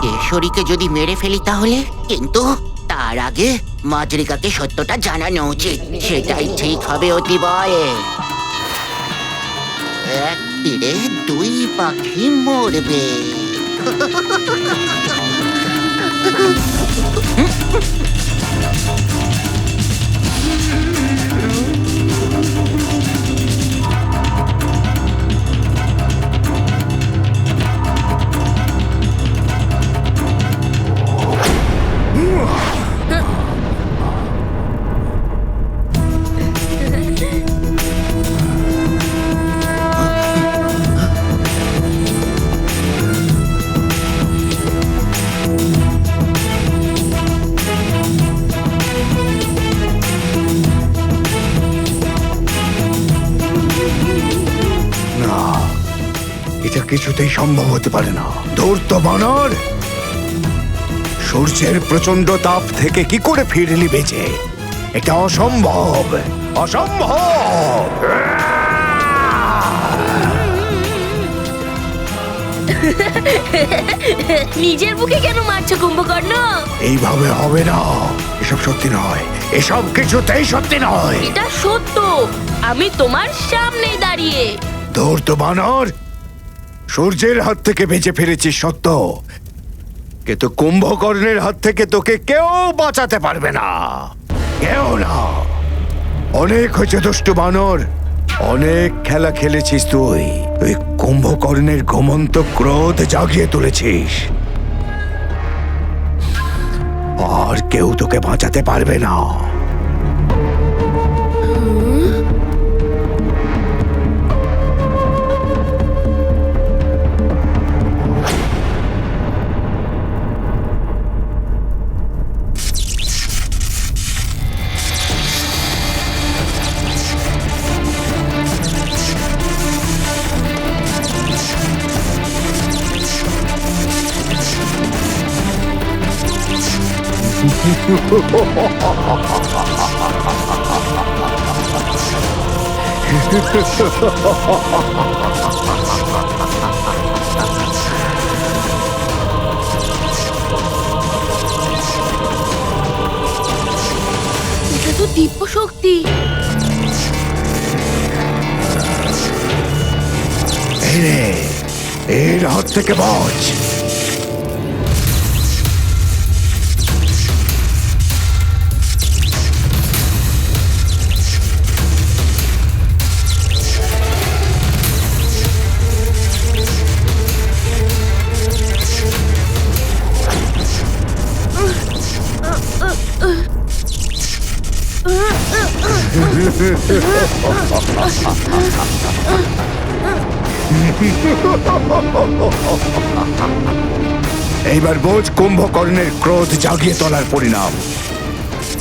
কেশরীকে যদি মেরে ফেলি তাহলে, কিন্তু তার আগে মাদ্রিকাকে সত্যটা জানানো উচিত। সেটাই ঠিক হবে অতিবয়। এক তীরে দুই পাখি মরবে। এটা কিছুতেই সম্ভব হতে পারে না। ধূর্ত বানর, সূর্যের প্রচন্ড তাপ থেকে কি করে ফিরলি বেঁচে? এটা অসম্ভব, অসম্ভব। নিজের বুকে কেন মারছো কুম্ভকর্ণ? এইভাবে হবে না। এসব সত্যি নয়, এসব কিছুতেই সত্যি নয়। এটা সত্য, আমি তোমার সামনে দাঁড়িয়ে। ধূর্ত বানর, সূর্যের হাত থেকে বেঁচে ফিরেছিস সত্য, কিন্তু কুম্ভকর্ণের হাত থেকে তোকে কেউ বাঁচাতে পারবে না, কেউ না। অনেক হয়েছে দুষ্টু বানর, অনেক খেলা খেলেছিস তুই। তুই কুম্ভকর্ণের ঘুমন্ত ক্রোধ জাগিয়ে তুলেছিস, আর কেউ তোকে বাঁচাতে পারবে না। এটা তো দিব্য শক্তি। এর হাত থেকে বাঁচ। এইবার বোঝ কুম্ভকর্ণের ক্রোধ জাগিয়ে তোলার পরিণাম।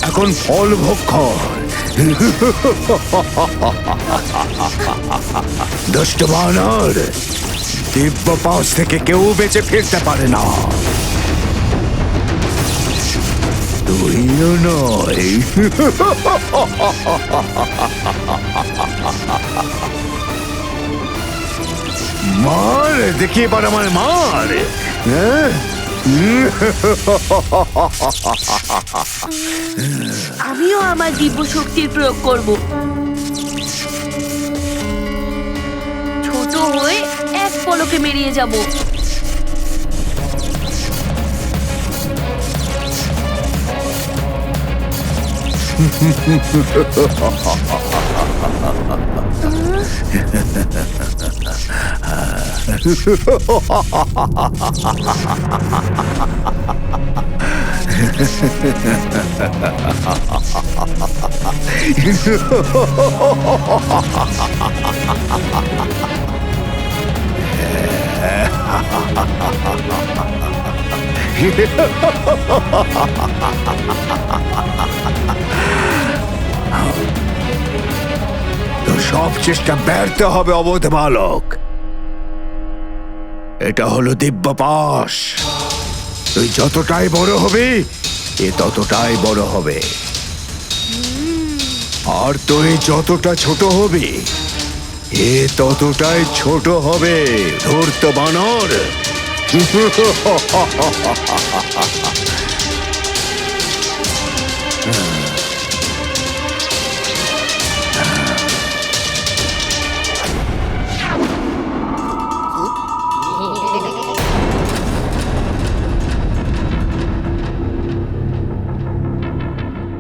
এখন ফল ভোগ কর। দুষ্ট বানর, দিব্য পাশ থেকে কেউ বেঁচে ফিরতে পারে না, তুইও নয়। মার দেখি এবার আমার মার। হ্যাঁ? আমিও আমার দিব্য শক্তির প্রয়োগ করব। ছোট হয়ে এক পলকে বেরিয়ে যাব। তোর সব চেষ্টা ব্যর্থ হবে অবোধ বালক। এটা হলো দিব্য পাশ। তুই যতটাই বড় হবি এ ততটাই বড় হবে, আর তুই যতটা ছোট হবি এ ততটাই ছোট হবে। ধূর্ত বানর।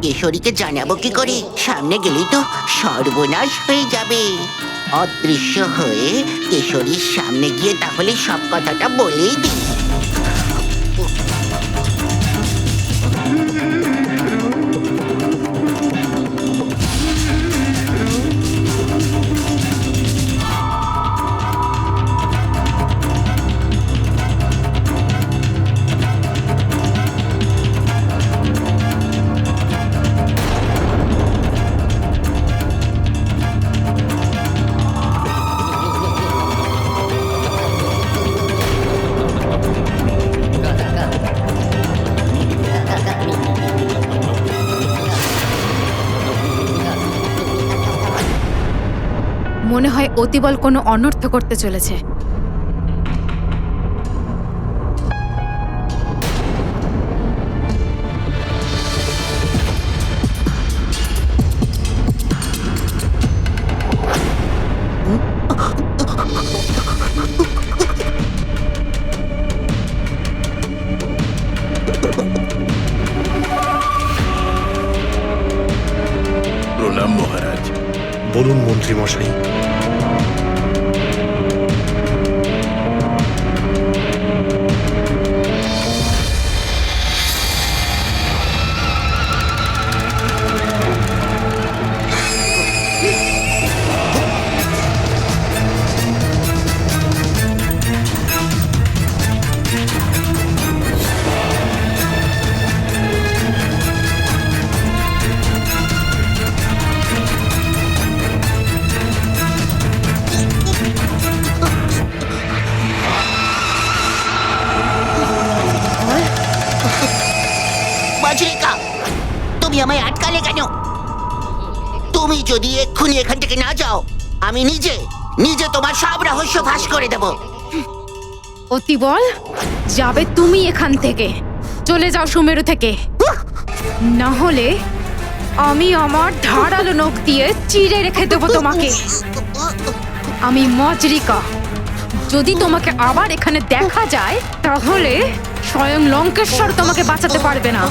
কেশরীকে জানাবো কি করে? সামনে গেলেই তো সর্বনাশ হয়ে যাবে। অদৃশ্য হয়ে কেশরীর সামনে গিয়ে তাহলে সব কথাটা বলেই দিই। মনে হয় অতিবল কোনো অনর্থ করতে চলেছে। প্রণাম মহারাজ। বলুন মন্ত্রী মশাই। মাঝরিকা, তুমি আমায় আটকালে কেন? তুমি যদি এক্ষুনি এখান থেকে না যাও, আমি নিজে নিজে তোমার সব রহস্য ফাঁস করে দেব। অতিবল, যাবে তুমি এখান থেকে। চলে যাও সুমেরু থেকে, না হলে আমি আমার ধারালো নখ দিয়ে চিড়ে রেখে দেবো তোমাকে। আমি মজরিকা, যদি তোমাকে আবার এখানে দেখা যায় তাহলে স্বয়ং লঙ্কেশ্বর তোমাকে বাঁচাতে পারবে না।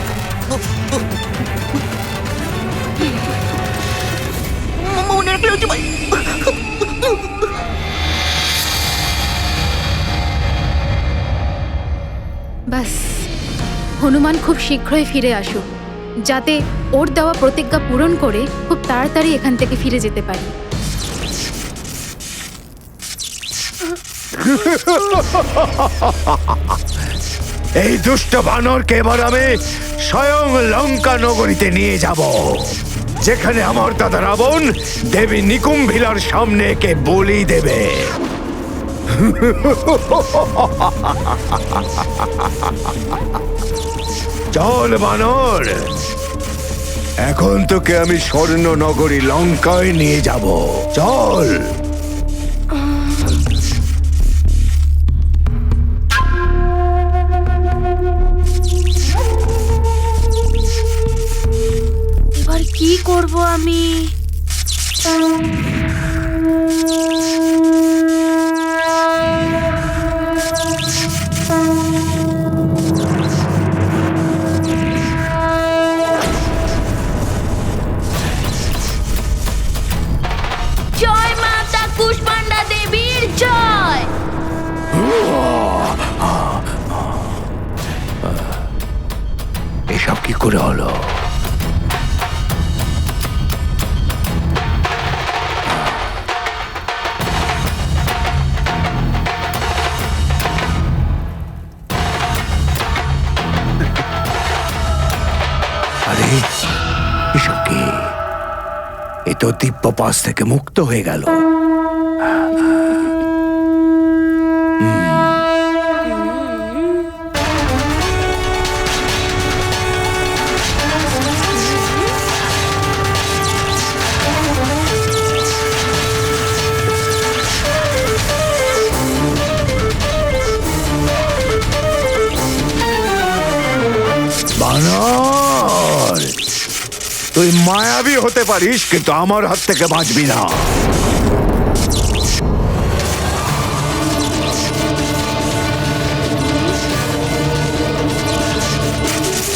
ব্যাস, হনুমান খুব শীঘ্রই ফিরে আসুক। যাতে ওর দেওয়া প্রতিজ্ঞা পূরণ করে খুব তাড়াতাড়ি এখান থেকে ফিরে যেতে পারি। এই দুষ্ট বানরকে এবার আমি স্বয়ং লঙ্কা নগরীতে নিয়ে যাব, যেখানে আমার দাদা রাবণ দেবী নিকুম্ভিলার সামনে একে বলি দেবে। চল বানর, এখন তোকে আমি স্বর্ণ নগরী লঙ্কায় নিয়ে যাব। চল। এবার কি করব আমি? জয় মাতা কুষ্মান্ডা দেবীর জয়। এসব কি করে হলো? আরে এসব কি? এ তো দিব্য পাশ থেকে মুক্ত হয়ে গেল। বানর, তুই মায়াবী হতে পারিস, কিন্তু আমার হাত থেকে বাঁচবি না।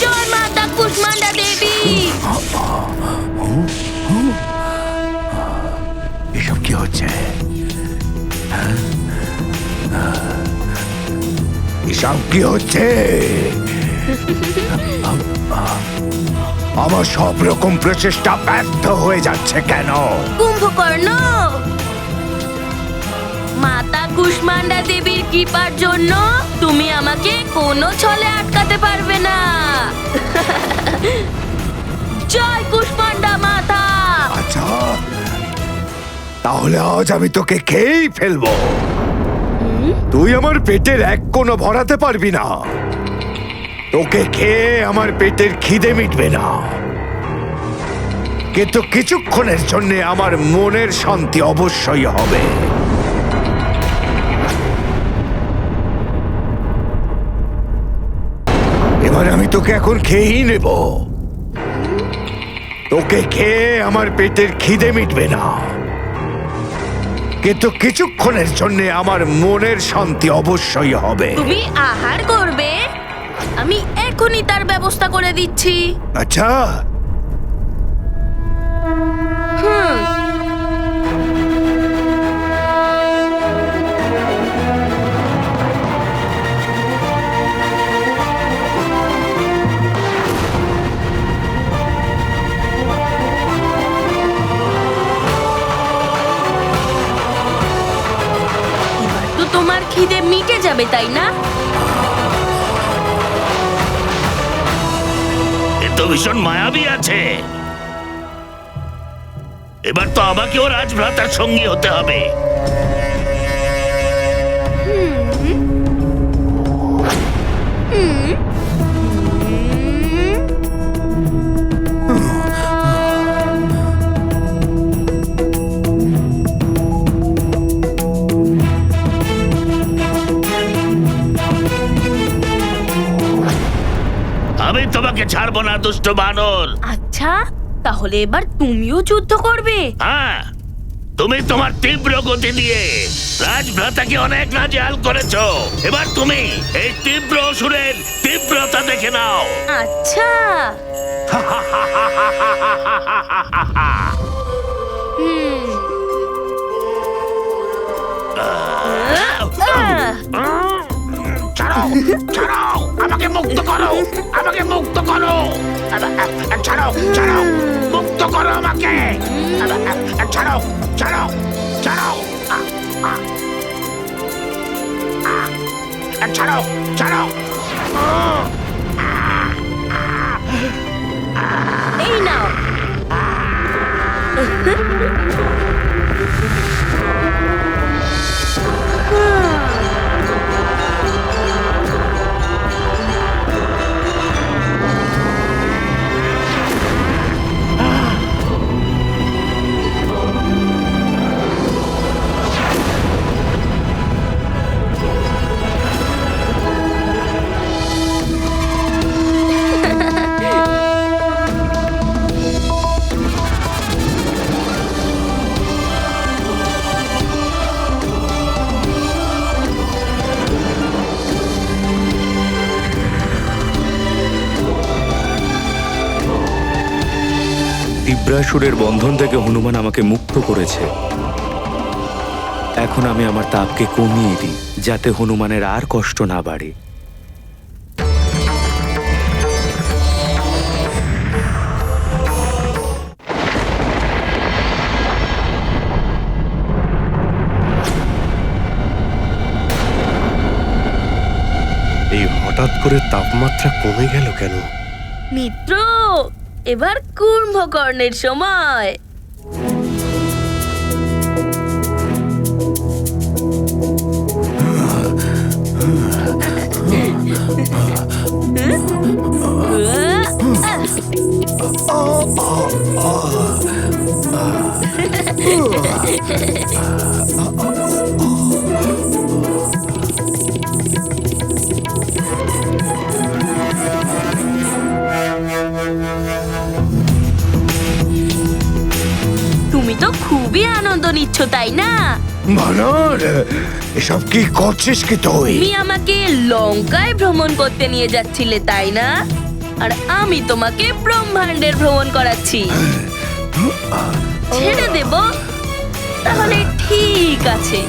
জয় মাতা কুষ্মান্ডা দেবী। এসব কি হচ্ছে? এসব কি হচ্ছে? আমার সব রকম প্রচেষ্টা ব্যর্থ হয়ে যাচ্ছে কেন? কুম্ভকর্ণ, মাতা কুষ্মান্ডা দেবীর কৃপার জন্য তুমি আমাকে কোনো ছলে আটকাতে পারবে না। জয় কুষ্মান্ডা মাতা। আচ্ছা, তাহলে আজ আমি তোকে খেয়েই ফেলবো। তুই আমার পেটের এক কোনো ভরাতে পারবি না। তোকে খেয়ে আমার পেটের খিদে মিটবে না, কিন্তু কিছুক্ষণের জন্য আমার মনের শান্তি অবশ্যই হবে। এবার আমি তোকে এখন খেয়েই নেব। তোকে খেয়ে আমার পেটের খিদে মিটবে না, কিন্তু কিছুক্ষণের জন্য আমার মনের শান্তি অবশ্যই হবে। তুমি আহার করবে, আমি এখনই তার ব্যবস্থা করে দিচ্ছি। আচ্ছা, এবার তো তোমার খিদে মিটে যাবে, তাই না? তো ভীষণ মায়াবী আছে। এবার তো আমাকেও রাজভ্রাতার সঙ্গী হতে হবে। আমি তোমাকে ছাড়বো না দুষ্ট বানর। আচ্ছা, তাহলে এবার তুমিও যুদ্ধ করবে? হ্যাঁ, তুমি তোমার তীব্র গতি দিয়ে রাজভ্রাতাকে অনেক নাজেহাল করেছো। এবার তুমি এই তীব্র অসুরের তীব্রতা দেখে নাও। আচ্ছা। ছাড়াও, ছাড়াও, আমাকে মুক্ত করো, আমাকে মুক্ত করো, ছাড়ো ছাড়ো, মুক্ত করো আমাকে, ছাড়ো ছাড়ো ছাড়ো, ছাড়ো ছাড়ো। এই নাও। তীব্রাসুরের বন্ধন থেকে হনুমান আমাকে মুক্ত করেছে। এখন আমি আমার তাপকে কমিয়ে দিই, যাতে হনুমানের আর কষ্ট না বাড়ে। এই হঠাৎ করে তাপমাত্রা কমে গেল কেন? মিত্র, এবার কুম্ভকর্ণের সময়। তুমি তো খুবই আনন্দ নিচ্ছ, তাই না? বানর, এসব কি করছিস কি তুই? তুমি আমাকে লঙ্কায় ভ্রমণ করতে নিয়ে যাচ্ছিলে, তাই না? আর আমি তোমাকে ব্রহ্মাণ্ডের ভ্রমণ করাচ্ছি। ছেড়ে দেব? তাহলে ঠিক আছে।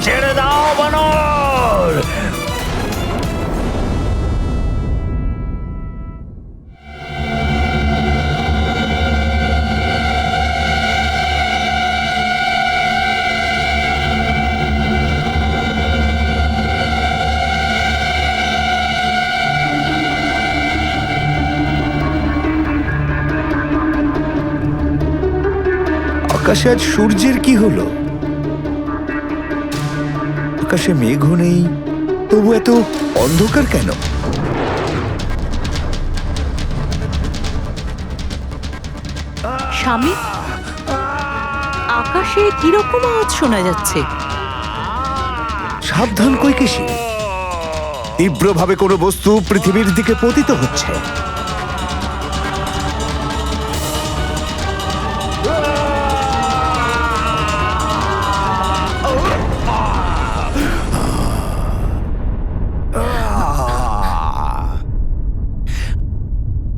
ছেড়ে দাও বানর। আকাশে আজ সূর্যের কি হলো? আকাশে মেঘও নেই, তবু এত অন্ধকার কেন? স্বামী, আকাশে কিরকম আওয়াজ শোনা যাচ্ছে? সাবধান কৈকেশী, তীব্রভাবে কোনো বস্তু পৃথিবীর দিকে পতিত হচ্ছে।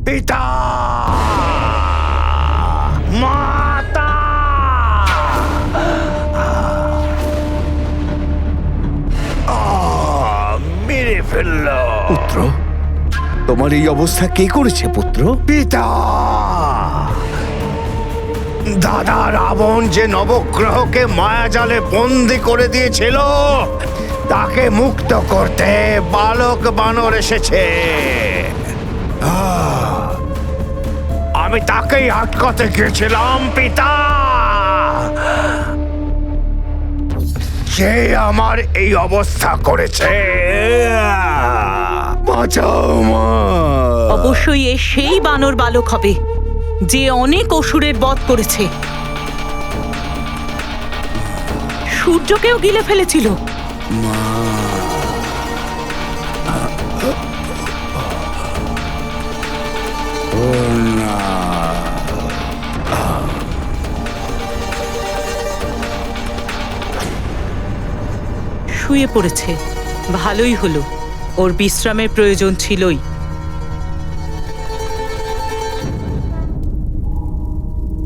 পিতা, মাতা, মেরে ফেলল। পুত্র, তোমার এই অবস্থা কে করেছে পুত্র? পিতা, দাদা রাবণ যে নবগ্রহকে মায়াজালে বন্দি করে দিয়েছিল, তাকে মুক্ত করতে বালক বানর এসেছে। আমি তাকেই আটকাতে গিয়েছিলাম পিতা। সে আমার এই অবস্থা করেছে। বাঁচাও মা। অবশ্যই এ সেই বানর বালক হবে যে অনেক অসুরের বধ করেছে, সূর্যকেও গিলে ফেলেছিল। শুয়ে পড়েছে। ভালোই হলো, ওর বিশ্রামের প্রয়োজন ছিলই।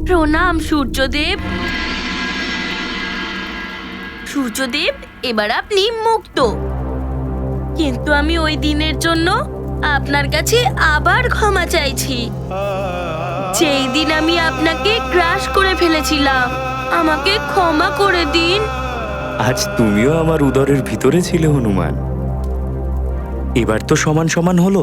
প্রণাম সূর্যদেব। সূর্যদেব, এবার আপনি মুক্ত। কিন্তু আমি ওই দিনের জন্য আপনার কাছে আবার ক্ষমা চাইছি। যেই দিন আমি আপনাকে গ্রাস করে ফেলেছিলাম, আমাকে ক্ষমা করে দিন। আজ তুমিও আমার উদরের ভিতরে ছিলে হনুমান। এবার তো সমান সমান হলো।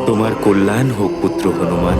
তোমার কল্যাণ হোক পুত্র হনুমান।